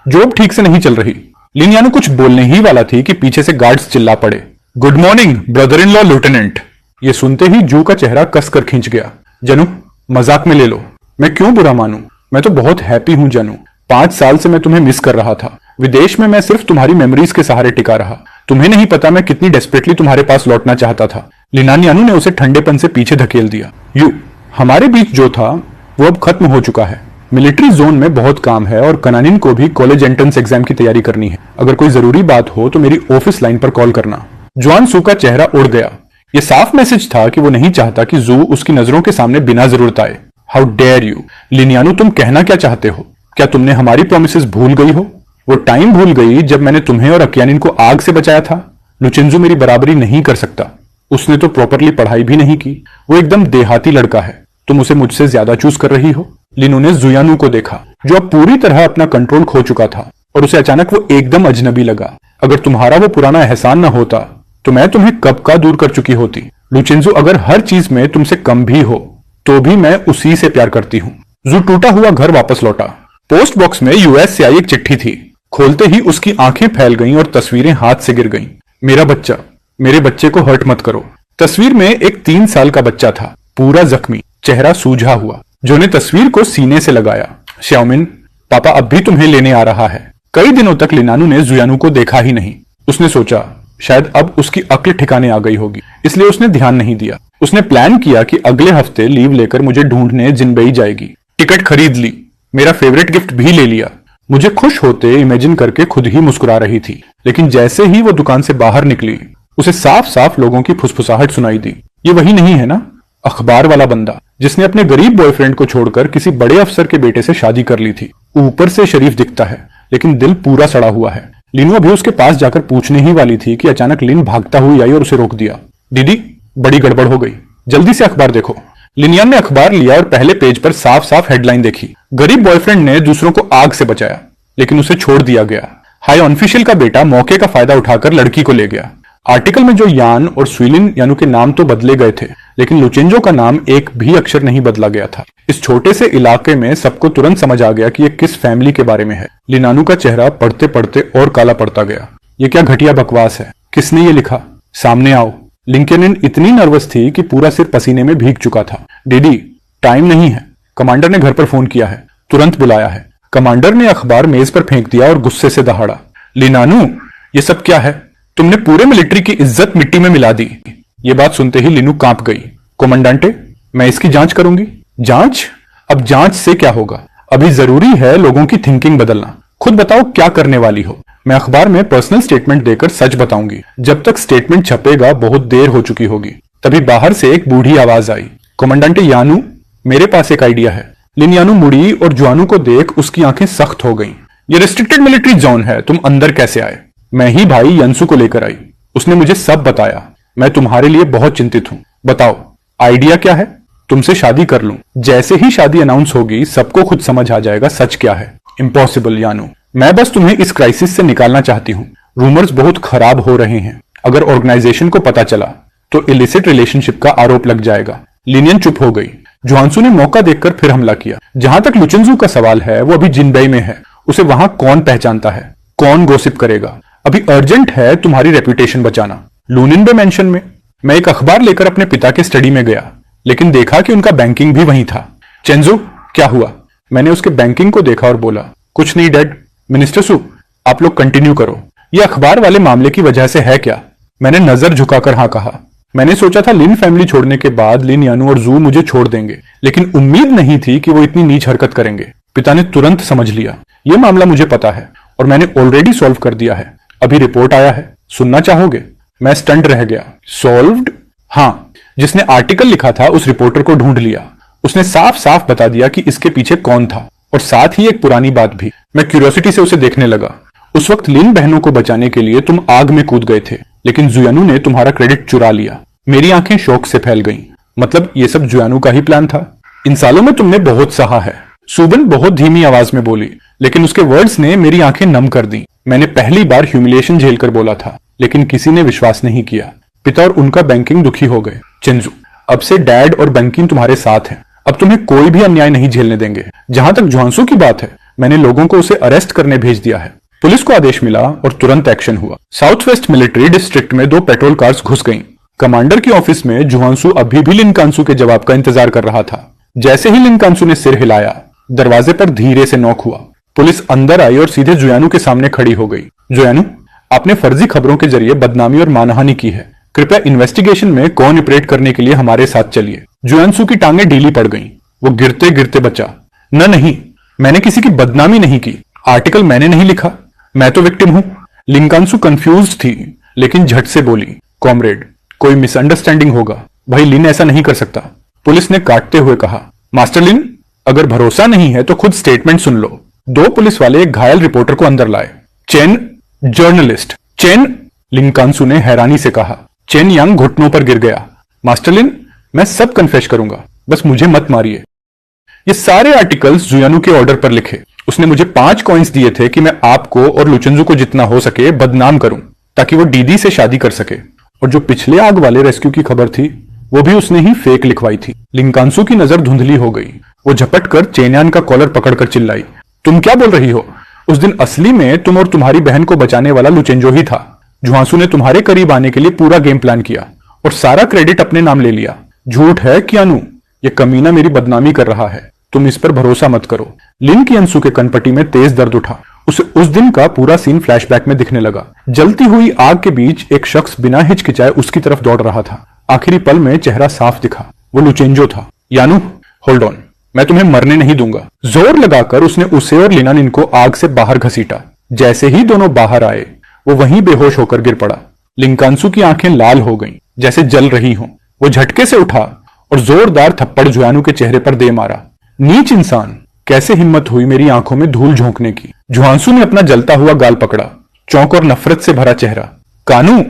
जॉब ठीक से नहीं चल रही। लिन्यानू कुछ बोलने ही वाला थी कि पीछे से गार्ड्स चिल्ला पड़े। Good morning brother in law lieutenant. ये सुनते ही जू का चेहरा कसकर खींच गया। जनू, मजाक में ले लो, मैं क्यों बुरा मानूं? मैं तो बहुत हैप्पी हूं जनू। 5 साल से मैं तुम्हें मिस कर रहा था। विदेश में मैं सिर्फ तुम्हारी मेमोरीज के सहारे टिका रहा। तुम्हें नहीं पता मैं कितनी डेस्परेटली तुम्हारे पास लौटना चाहता था। लिनान्यानू ने उसे ठंडेपन से पीछे धकेल दिया। हमारे बीच जो था वो अब खत्म हो चुका है। मिलिट्री जोन में बहुत काम है और कनानिन को भी कॉलेज एंट्रेंस एग्जाम की तैयारी करनी है। अगर कोई जरूरी बात हो तो मेरी ऑफिस लाइन पर कॉल करना। जुआनसू का चेहरा उड़ गया। यह साफ मैसेज था कि वो नहीं चाहता कि जू उसकी नजरों के सामने बिना जरूरत आए। हाउ डेयर यू लिनियानू, तुम कहना क्या चाहते हो? क्या तुमने हमारी प्रोमिसेस भूल गई हो? वो टाइम भूल गई जब मैंने तुम्हें और अक्यानिन को आग से बचाया था? लुचेंजू मेरी बराबरी नहीं कर सकता। उसने तो प्रॉपरली पढ़ाई भी नहीं की। वो एकदम देहाती लड़का है। तुम उसे मुझसे ज्यादा चूज कर रही हो। लिनू ने जुयानू को देखा, जो अब पूरी तरह अपना कंट्रोल खो चुका था, और उसे अचानक वो एकदम अजनबी लगा। अगर तुम्हारा वो पुराना एहसान न होता तो मैं तुम्हें कब का दूर कर चुकी होती। लुचेंजू, अगर हर चीज में तुमसे कम भी हो तो भी मैं उसी से प्यार करती हूँ। जू टूटा हुआ घर वापस लौटा। पोस्ट बॉक्स में यूएस से आई एक चिट्ठी थी। खोलते ही उसकी आंखें फैल गईं और तस्वीरें हाथ से गिर गईं। मेरा बच्चा, मेरे बच्चे को हर्ट मत करो। तस्वीर में एक 3 साल का बच्चा था, पूरा जख्मी, चेहरा सूझा हुआ। जो ने तस्वीर को सीने से लगाया। श्याओमिन, पापा अब भी तुम्हें लेने आ रहा है। कई दिनों तक लिनानू ने जुयानू को देखा ही नहीं। उसने सोचा शायद अब उसकी अक्ल ठिकाने आ गई होगी, इसलिए उसने ध्यान नहीं दिया। उसने प्लान किया कि अगले हफ्ते लीव लेकर मुझे ढूंढने जिनबई जाएगी। टिकट खरीद ली, मेरा फेवरेट गिफ्ट भी ले लिया। मुझे खुश होते इमेजिन करके खुद ही मुस्कुरा रही थी, लेकिन जैसे ही वो दुकान से बाहर निकली उसे साफ साफ लोगों की फुसफुसाहट सुनाई दी। ये वही नहीं है ना, अखबार वाला बंदा जिसने अपने गरीब बॉयफ्रेंड को छोड़कर किसी बड़े अफसर के बेटे से शादी कर ली थी। ऊपर से शरीफ दिखता है लेकिन दिल पूरा सड़ा हुआ है। लिनू अभी उसके पास जाकर पूछने ही वाली थी कि अचानक लिन भागता हुई आई और उसे रोक दिया। दीदी, बड़ी गड़बड़ हो गई, जल्दी से अखबार देखो। लिनियन ने अखबार लिया और पहले पेज पर साफ साफ हेडलाइन देखी। गरीब बॉयफ्रेंड ने दूसरों को आग से बचाया लेकिन उसे छोड़ दिया गया। हाई ऑफिशियल का बेटा मौके का फायदा उठाकर लड़की को ले गया। आर्टिकल में जो यान और स्वीलिन यानू के नाम तो बदले गए थे, लेकिन लुचेंजो का नाम एक भी अक्षर नहीं बदला गया था। इस छोटे से इलाके में सबको तुरंत समझ आ गया कि ये किस फैमिली के बारे में है। लिनानू का चेहरा पढ़ते पढ़ते और काला पड़ता गया। ये क्या घटिया बकवास है? किसने ये लिखा? सामने आओ। लिंकेनिन इतनी नर्वस थी कि पूरा सिर पसीने में भीग चुका था। दीदी, टाइम नहीं है। कमांडर ने घर पर फोन किया है, तुरंत बुलाया है। कमांडर ने अखबार मेज पर फेंक दिया और गुस्से से दहाड़ा, लिनानू, ये सब क्या है? तुमने पूरे मिलिट्री की इज्जत मिट्टी में मिला दी। ये बात सुनते ही लिनू कांप गई। कोमंडांटे, मैं इसकी जांच करूंगी। जांच? अब जांच से क्या होगा? अभी जरूरी है लोगों की थिंकिंग बदलना। खुद बताओ क्या करने वाली हो? मैं अखबार में पर्सनल स्टेटमेंट देकर सच बताऊंगी। जब तक स्टेटमेंट छपेगा बहुत देर हो चुकी होगी। तभी बाहर से एक बूढ़ी आवाज आई, कोमंडांटे यानू, मेरे पास एक आइडिया है। लिन यानू मुड़ी और जुआनू को देख उसकी आंखें सख्त हो गईं। ये रिस्ट्रिक्टेड मिलिट्री जोन है, तुम अंदर कैसे आए? मैं ही भाई यंसु को लेकर आई। उसने मुझे सब बताया। मैं तुम्हारे लिए बहुत चिंतित हूं। बताओ आइडिया क्या है? तुमसे शादी कर लूं। जैसे ही शादी अनाउंस होगी सबको खुद समझ आ जाएगा सच क्या है। इम्पॉसिबल यानू, मैं बस तुम्हें इस क्राइसिस से निकालना चाहती हूँ। रूमर्स बहुत खराब हो रहे हैं। अगर ऑर्गेनाइजेशन को पता चला तो इलिसिट रिलेशनशिप का आरोप लग जाएगा। लिनियन चुप हो गई। जुआनसू ने मौका देखकर फिर हमला किया। जहां तक लुचेंजू का सवाल है वो अभी जिनबेई में है। उसे वहां कौन पहचानता है? कौन गॉसिप करेगा? अभी अर्जेंट है तुम्हारी रेपुटेशन बचाना। लूनिनबे मेंशन में मैं एक अखबार लेकर अपने पिता के स्टडी में गया, लेकिन देखा कि उनका बैंकिंग भी वहीं था। चेंजू, क्या हुआ? मैंने उसके बैंकिंग को देखा और बोला, कुछ नहीं डैड। मिनिस्टर सु, आप लोग कंटिन्यू करो। ये अखबार वाले मामले की वजह से है क्या? मैंने नजर झुकाकर हाँ कहा। मैंने सोचा था लिन फैमिली छोड़ने के बाद लिन यानू और जू मुझे छोड़ देंगे, लेकिन उम्मीद नहीं थी कि वो इतनी नीच हरकत करेंगे। पिता ने तुरंत समझ लिया। यह मामला मुझे पता है और मैंने ऑलरेडी सॉल्व कर दिया है। अभी रिपोर्ट आया है, सुनना चाहोगे? मैं स्टंट रह गया। सॉल्व्ड? हाँ, जिसने आर्टिकल लिखा था उस रिपोर्टर को ढूंढ लिया। उसने साफ साफ बता दिया कि इसके पीछे कौन था, और साथ ही एक पुरानी बात भी। मैं क्यूरियोसिटी से उसे देखने लगा। उस वक्त लिन बहनों को बचाने के लिए तुम आग में कूद गए थे, लेकिन जुयानू ने तुम्हारा क्रेडिट चुरा लिया। मेरी आंखें शौक से फैल गईं। मतलब ये सब जुयानू का ही प्लान था? इन सालों में तुमने बहुत सहा है। सुबन बहुत धीमी आवाज में बोली, लेकिन उसके वर्ड्स ने मेरी आंखें नम कर दी। मैंने पहली बार ह्यूमिलिएशन झेलकर बोला था, लेकिन किसी ने विश्वास नहीं किया। पिता और उनका बैंकिंग दुखी हो गए। चिंजू, अब से डैड और बैंकिंग तुम्हारे साथ हैं। अब तुम्हें कोई भी अन्याय नहीं झेलने देंगे। जहां तक जुआनसू की बात है, मैंने लोगों को उसे अरेस्ट करने भेज दिया है। पुलिस को आदेश मिला और तुरंत एक्शन हुआ। साउथ वेस्ट मिलिट्री डिस्ट्रिक्ट में 2 पेट्रोल कार्स घुस गईं। कमांडर के ऑफिस में जुआनसू अभी भी लिन कांसू के जवाब का इंतजार कर रहा था। जैसे ही लिन कांसू ने सिर हिलाया, दरवाजे पर धीरे से नॉक हुआ। पुलिस अंदर आई और सीधे जुयानू के सामने खड़ी हो गई। जुयानू, आपने फर्जी खबरों के जरिए बदनामी और मानहानि की है। कृपया इन्वेस्टिगेशन में कोऑपरेट करने के लिए हमारे साथ चलिए। जुआनसू की टांगें ढीली पड़ गईं। वो गिरते गिरते बचा। नहीं, मैंने किसी की बदनामी नहीं की। आर्टिकल मैंने नहीं लिखा। मैं तो विक्टिम हूं। लिंकांसू कंफ्यूज थी, लेकिन झट से बोली, कॉमरेड, कोई मिसअंडरस्टैंडिंग होगा। भाई लिन ऐसा नहीं कर सकता। पुलिस ने काटते हुए कहा, मास्टर लिन, अगर भरोसा नहीं है तो खुद स्टेटमेंट सुन लो। 2 पुलिस वाले एक घायल रिपोर्टर को अंदर लाए। Chain, journalist. चेन, लिंकांसू ने हैरानी से कहा। चेन यांग घुटनों पर गिर गया। मास्टर लिन, मैं सब कन्फेस करूंगा, बस मुझे मत मारिए। ये सारे आर्टिकल्स जुयानू के ऑर्डर पर लिखे। उसने मुझे 5 कॉइन्स दिए थे कि मैं आपको और लुचेंजू को जितना हो सके बदनाम करूं, ताकि वो दीदी से शादी कर सके। और जो पिछले आग वाले रेस्क्यू की खबर थी, वो भी उसने ही फेक लिखवाई थी। लिंकांसू की नजर धुंधली हो गई। वो झपट कर चेन्यान का कॉलर पकड़कर चिल्लाई, तुम क्या बोल रही हो? उस दिन असली में तुम और तुम्हारी बहन को बचाने वाला लुचेंजो ही था। जुआनसू ने तुम्हारे करीब आने के लिए पूरा गेम प्लान किया और सारा क्रेडिट अपने नाम ले लिया। झूठ है कियानू, ये कमीना मेरी बदनामी कर रहा है। तुम इस पर भरोसा मत करो। लिन कियंसू के कनपटी में तेज दर्द उठा। उसे उस दिन का पूरा सीन फ्लैशबैक में दिखने लगा। जलती हुई आग के बीच एक शख्स बिना हिचकिचाए उसकी तरफ दौड़ रहा था। आखिरी पल में चेहरा साफ दिखा। वो लुचेंजो था। यानू, होल्ड ऑन, मैं तुम्हें मरने नहीं दूंगा। जोर लगाकर उसने उसे और लिनानिन को आग से बाहर घसीटा। जैसे ही दोनों बाहर आए, वो वहीं बेहोश होकर गिर पड़ा। लिंकांसू की आंखें लाल हो गईं, जैसे जल रही हों। वो झटके से उठा और जोरदार थप्पड़ जुआनू के चेहरे पर दे मारा। नीच इंसान, कैसे हिम्मत हुई मेरी आंखों में धूल झोंकने की। जुआनसू ने अपना जलता हुआ गाल पकड़ा। चौंक और नफरत से भरा चेहरा। कानू,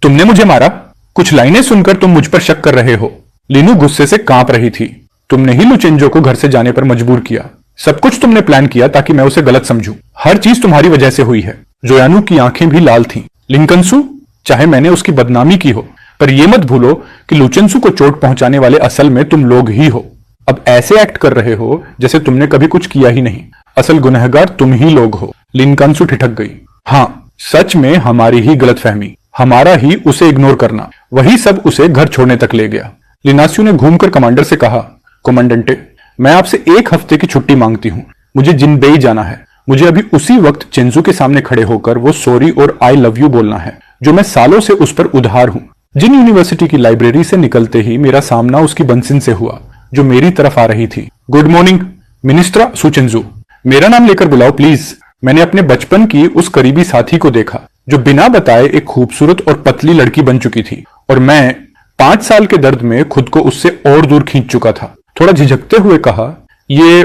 तुमने मुझे मारा? कुछ लाइनें सुनकर तुम मुझ पर शक कर रहे हो। लीनू गुस्से से कांप रही थी। तुमने ही लुचेंजो को घर से जाने पर मजबूर किया। सब कुछ तुमने प्लान किया ताकि मैं उसे गलत समझूं। हर चीज तुम्हारी वजह से हुई है। जोयानू की आंखें भी लाल थीं। लिंकंसू, चाहे मैंने उसकी बदनामी की हो, पर यह मत भूलो कि लुचेंसू को चोट पहुंचाने वाले असल में तुम लोग ही हो। अब ऐसे एक्ट कर रहे हो जैसे तुमने कभी कुछ किया ही नहीं। असल गुनहगार तुम ही लोग हो। लिंकंसू ठिठक गई। हाँ, सच में हमारी ही गलतफहमी, हमारा ही उसे इग्नोर करना, वही सब उसे घर छोड़ने तक ले गया। लिनासियो ने घूमकर कमांडर से कहा, कमांडेंटे, मैं आपसे 1 हफ्ते की छुट्टी मांगती हूँ। मुझे जिनबेई जाना है। मुझे अभी उसी वक्त चेंजू के सामने खड़े होकर वो सॉरी और आई लव यू बोलना है जो मैं सालों से उस पर उधार हूं। जिन यूनिवर्सिटी की लाइब्रेरी से निकलते ही मेरा सामना उसकी बंसिन से हुआ जो मेरी तरफ आ रही थी। गुड मॉर्निंग मिनिस्ट्रा सुचेंजू, मेरा नाम लेकर बुलाओ प्लीज। मैंने अपने बचपन की उस करीबी साथी को देखा जो बिना बताए एक खूबसूरत और पतली लड़की बन चुकी थी और मैं 5 साल के दर्द में खुद को उससे और दूर खींच चुका था। थोड़ा झिझकते हुए कहा, ये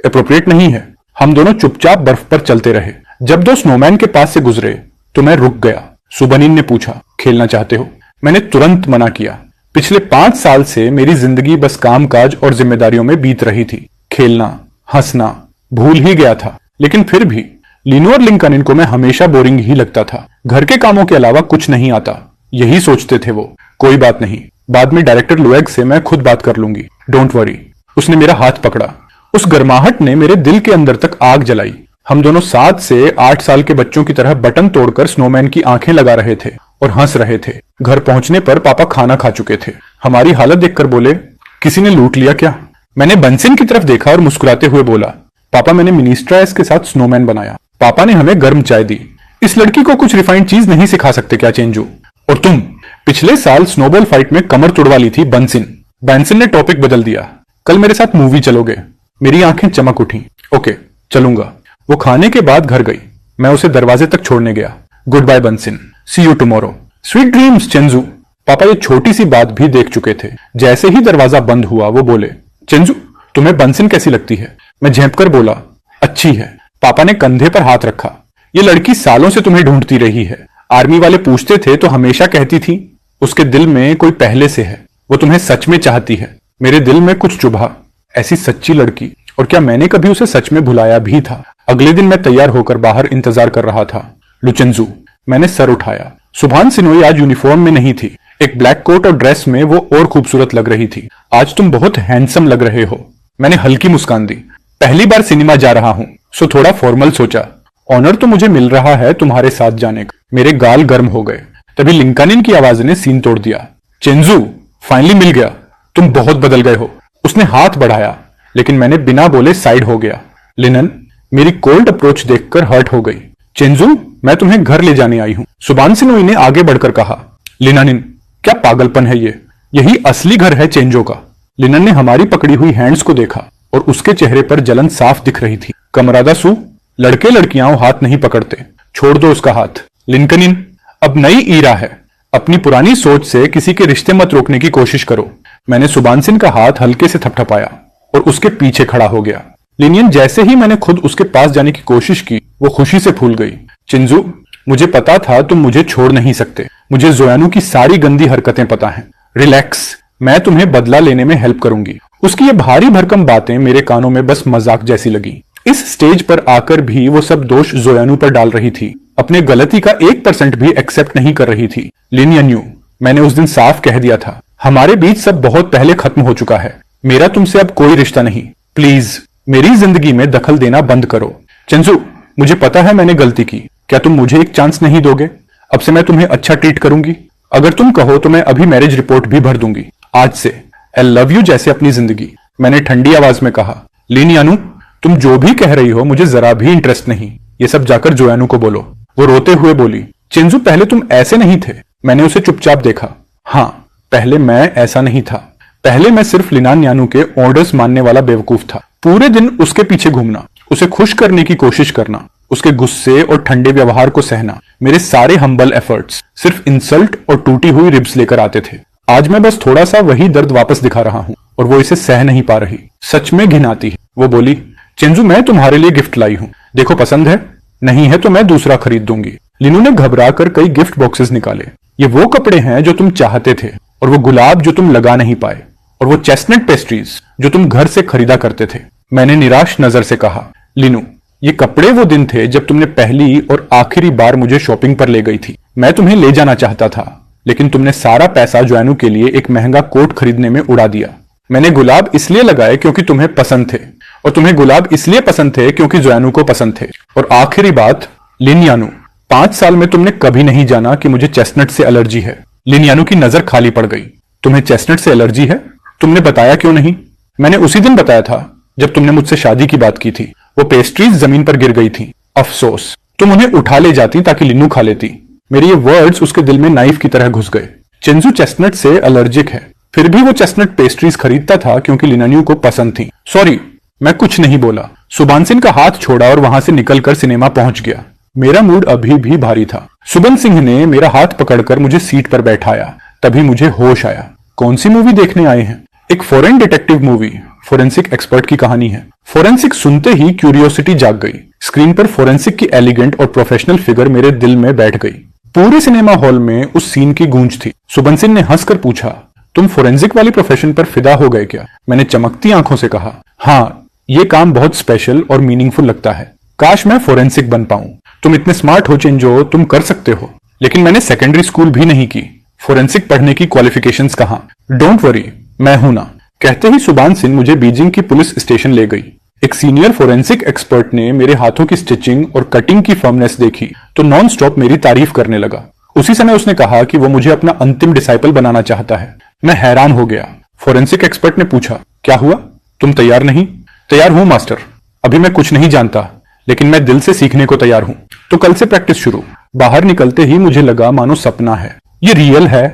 अप्रोप्रिएट नहीं है। हम दोनों चुपचाप बर्फ पर चलते रहे। जब 2 स्नोमैन के पास से गुजरे तो मैं रुक गया। सुबनीन ने पूछा, खेलना चाहते हो? मैंने तुरंत मना किया। पिछले 5 साल से मेरी जिंदगी बस कामकाज और जिम्मेदारियों में बीत रही थी। खेलना, हंसना भूल ही गया था। लेकिन फिर भी लिनो और लिंकन को मैं हमेशा बोरिंग ही लगता था। घर के कामों के अलावा कुछ नहीं आता, यही सोचते थे वो। कोई बात नहीं, बाद में डायरेक्टर लुएग से मैं खुद बात कर लूंगी, डोंट वरी। उसने मेरा हाथ पकड़ा। उस गर्माहट ने मेरे दिल के अंदर तक आग जलाई। हम दोनों 7 से 8 साल के बच्चों की तरह बटन तोड़कर स्नोमैन की आंखें लगा रहे थे और हंस रहे थे। घर पहुंचने पर पापा खाना खा चुके थे। हमारी हालत देखकर बोले, किसी ने लूट लिया क्या? मैंने बंसिन की तरफ देखा और मुस्कुराते हुए बोला, पापा मैंने मिनिस्ट्रेस के साथ स्नोमैन बनाया। पापा ने हमें गर्म चाय दी। इस लड़की को कुछ रिफाइंड चीज नहीं सिखा सकते क्या चेंजू? और तुम पिछले साल स्नोबॉल फाइट में कमर तुड़वा ली थी बंसिन। बैंसन ने टॉपिक बदल दिया। कल मेरे साथ मूवी चलोगे? मेरी आंखें चमक उठी। ओके चलूंगा। वो खाने के बाद घर गई। मैं उसे दरवाजे तक छोड़ने गया। गुड बाय बंसिन, see you tomorrow. Sweet dreams चेंजू। पापा ये छोटी सी बात भी देख चुके थे। जैसे ही दरवाजा बंद हुआ वो बोले, चेंजू तुम्हें बंसिन कैसी लगती है? मैं झेंप कर बोला, अच्छी है। पापा ने कंधे पर हाथ रखा। ये लड़की सालों से तुम्हें ढूंढती रही है। आर्मी वाले पूछते थे तो हमेशा कहती थी उसके दिल में कोई पहले से है। वो तुम्हें सच में चाहती है। मेरे दिल में कुछ चुभा। ऐसी सच्ची लड़की, और क्या मैंने कभी उसे सच में भुलाया भी था? अगले दिन मैं तैयार होकर बाहर इंतजार कर रहा था। लुचेंजू, मैंने सर उठाया। सुभान सिनोई आज यूनिफॉर्म में नहीं थी। एक ब्लैक कोट और ड्रेस में वो और खूबसूरत लग रही थी। आज तुम बहुत हैंडसम लग रहे हो। मैंने हल्की मुस्कान दी। पहली बार सिनेमा जा रहा हूं सो थोड़ा फॉर्मल सोचा। ऑनर तो मुझे मिल रहा है तुम्हारे साथ जाने का। मेरे गाल गर्म हो गए। तभी लिंकन की आवाज ने सीन तोड़ दिया, चेंजू फाइनली मिल गया। तुम बहुत बदल गए हो। उसने हाथ बढ़ाया लेकिन मैंने बिना बोले साइड हो गया। लिनन मेरी कोल्ड अप्रोच देखकर हर्ट हो गई। चेंजू मैं तुम्हें घर ले जाने आई हूं। सुभान सिनोई ने आगे बढ़कर कहा, लिनन क्या पागलपन है ये? यही असली घर है चेंजो का। लिनन ने हमारी पकड़ी हुई हैंड्स को देखा और उसके चेहरे पर जलन साफ दिख रही थी। कमरादा सू, लड़के लड़कियां हाथ नहीं पकड़ते, छोड़ दो उसका हाथ। लिंकन अब नई ईरा है। अपनी पुरानी सोच से किसी के रिश्ते मत रोकने की कोशिश करो। मैंने सुबानसिन का हाथ हल्के से थपथपाया और उसके पीछे खड़ा हो गया। लिनियन जैसे ही मैंने खुद उसके पास जाने की कोशिश की वो खुशी से फूल गई। चिंजू मुझे पता था तुम मुझे छोड़ नहीं सकते। मुझे जोयानु की सारी गंदी हरकतें पता हैं। रिलैक्स, मैं तुम्हें बदला लेने में हेल्प करूंगी। उसकी ये भारी भरकम बातें मेरे कानों में बस मजाक जैसी लगी। इस स्टेज पर आकर भी वो सब दोष जोयानु पर डाल रही थी। अपने गलती का 1% भी एक्सेप्ट नहीं कर रही थी। लिनियन, मैंने उस दिन साफ कह दिया था हमारे बीच सब बहुत पहले खत्म हो चुका है। मेरा तुमसे अब कोई रिश्ता नहीं। प्लीज मेरी जिंदगी में दखल देना बंद करो। चंजू मुझे पता है मैंने गलती की। क्या तुम मुझे एक चांस नहीं दोगे? अब से मैं तुम्हें अच्छा ट्रीट करूंगी। अगर तुम कहो तो मैं अभी मैरिज रिपोर्ट भी भर दूंगी। आज से आई लव यू जैसे अपनी जिंदगी। मैंने ठंडी आवाज में कहा। लिनियानु तुम जो भी कह रही हो मुझे जरा भी इंटरेस्ट नहीं। ये सब जाकर जोयानु को बोलो। वो रोते हुए बोली, चिंजू पहले तुम ऐसे नहीं थे। मैंने उसे चुपचाप देखा। हाँ पहले मैं ऐसा नहीं था। पहले मैं सिर्फ लिनान्यानु के ऑर्डर्स मानने वाला बेवकूफ था। पूरे दिन उसके पीछे घूमना, उसे खुश करने की कोशिश करना, उसके गुस्से और ठंडे व्यवहार को सहना। मेरे सारे हम्बल एफर्ट्स सिर्फ इंसल्ट और टूटी हुई रिब्स लेकर आते थे। आज मैं बस थोड़ा सा वही दर्द वापस दिखा रहा हूँ और वो इसे सह नहीं पा रही। सच में घिनाती है। वो बोली, चिंजू मैं तुम्हारे लिए गिफ्ट लाई हूँ, देखो पसंद है? नहीं है तो मैं दूसरा खरीद दूंगी। लिनू ने घबरा कर कई गिफ्ट बॉक्सेस निकाले। ये वो कपड़े हैं जो तुम चाहते थे, और वो गुलाब जो तुम लगा नहीं पाए, और वो चेस्टनट पेस्ट्रीज जो तुम घर से खरीदा करते थे। मैंने निराश नजर से कहा, लिनू ये कपड़े वो दिन थे जब तुमने पहली और आखिरी बार मुझे शॉपिंग पर ले गई थी। मैं तुम्हें ले जाना चाहता था लेकिन तुमने सारा पैसा जोयानु के लिए एक महंगा कोट खरीदने में उड़ा दिया। मैंने गुलाब इसलिए लगाए क्योंकि तुम्हें पसंद थे, और तुम्हें गुलाब इसलिए पसंद थे क्योंकि जोयानु को पसंद थे। और आखिरी बात, लिनयानु 5 साल में तुमने कभी नहीं जाना कि मुझे चेस्टनट से एलर्जी है। लिनयानु की नजर खाली पड़ गई। तुम्हें चेस्टनट से एलर्जी है? तुमने बताया क्यों नहीं? मैंने उसी दिन बताया था जब तुमने मुझसे शादी की बात की थी। वो पेस्ट्रीज जमीन पर गिर गई थी। अफसोस, तुम उन्हें उठा ले जाती ताकि लिनू खा लेती। मेरे ये वर्ड्स उसके दिल में नाइफ की तरह घुस गए। चिंजू चेस्टनट से एलर्जिक है, फिर भी वो चेस्टनट पेस्ट्रीज खरीदता था क्योंकि लिनान्यू को पसंद थी। सॉरी, मैं कुछ नहीं बोला। सुबान का हाथ छोड़ा और वहां से निकलकर सिनेमा पहुंच गया। मेरा मूड अभी भी भारी था। सुबन सिंह ने मेरा हाथ पकड़कर मुझे सीट पर बैठाया। तभी मुझे होश आया। कौन सी मूवी देखने आए हैं? एक foreign detective movie, forensic expert की कहानी है। फोरेंसिक सुनते ही क्यूरियोसिटी जाग गई। स्क्रीन पर फोरेंसिक की एलिगेंट और प्रोफेशनल फिगर मेरे दिल में बैठ गई। पूरे सिनेमा हॉल में उस सीन की गूंज थी। सुबन सिंह ने हंसकर पूछा, तुम फोरेंसिक वाली प्रोफेशन पर फिदा हो गए क्या? मैंने चमकती आंखों से कहा, हाँ, ये काम बहुत स्पेशल और मीनिंगफुल लगता है। काश मैं फोरेंसिक बन पाऊं। तुम इतने स्मार्ट हो चिंजो, तुम कर सकते हो। लेकिन मैंने सेकेंडरी स्कूल भी नहीं की। फोरेंसिक पढ़ने की क्वालिफिकेशंस कहां? डोंट वरी, मैं हूं ना। कहते ही सुबान सिंह मुझे बीजिंग की पुलिस स्टेशन ले गई। एक सीनियर फोरेंसिक एक्सपर्ट ने मेरे हाथों की स्टिचिंग और कटिंग की फर्मनेस देखी तो नॉन स्टॉप मेरी तारीफ करने लगा। उसी समय उसने कहा कि वो मुझे अपना अंतिम डिसाइपल बनाना चाहता है। मैं हैरान हो गया। फोरेंसिक एक्सपर्ट ने पूछा, क्या हुआ? तुम तैयार नहीं? तैयार हूं मास्टर। अभी मैं कुछ नहीं जानता, लेकिन मैं दिल से सीखने को तैयार हूं। तो कल से प्रैक्टिस शुरू। बाहर निकलते ही मुझे लगा मानो सपना है। ये रियल है,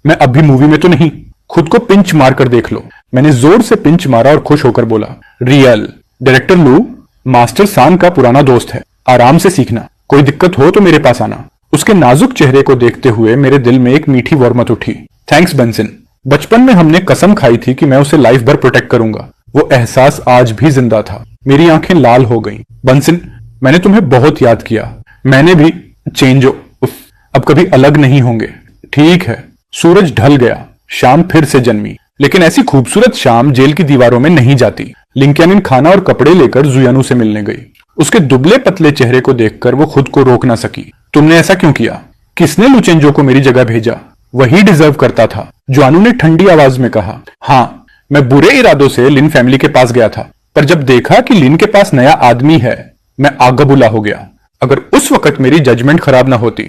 मैं अभी मूवी में तो नहीं। खुद को पिंच मारकर देख लो। मैंने जोर से पिंच मारा और खुश होकर बोला, रियल। डायरेक्टर लू मास्टर सान का पुराना दोस्त है, आराम से सीखना। कोई दिक्कत हो तो मेरे पास आना। उसके नाजुक चेहरे को देखते हुए मेरे दिल में एक मीठी वर्मत उठी। Thanks Benson. बचपन में हमने कसम खाई थी कि मैं उसे लाइफ भर प्रोटेक्ट करूंगा। वो एहसास आज भी जिंदा था। मेरी आंखें लाल हो गईं। बंसन, मैंने तुम्हें बहुत याद किया। मैंने भी। चेंजो, उफ, अब कभी अलग नहीं होंगे। ठीक है। सूरज ढल गया। शाम फिर से जन्मी, लेकिन ऐसी खूबसूरत शाम जेल की दीवारों में नहीं जाती। लिंक्यानिन खाना और कपड़े लेकर जुयानू से मिलने गई। उसके दुबले पतले चेहरे को देखकर वो खुद को रोक ना सकी। तुमने ऐसा क्यों किया? किसने लुचेंजो को मेरी जगह भेजा? वही डिजर्व करता था, जुआनू ने ठंडी आवाज में कहा। हाँ, मैं बुरे इरादों से लिन फैमिली के पास गया था, पर जब देखा कि लिन के पास नया आदमी है, मैं आगबुला हो गया। अगर उस वक्त मेरी जजमेंट खराब ना होती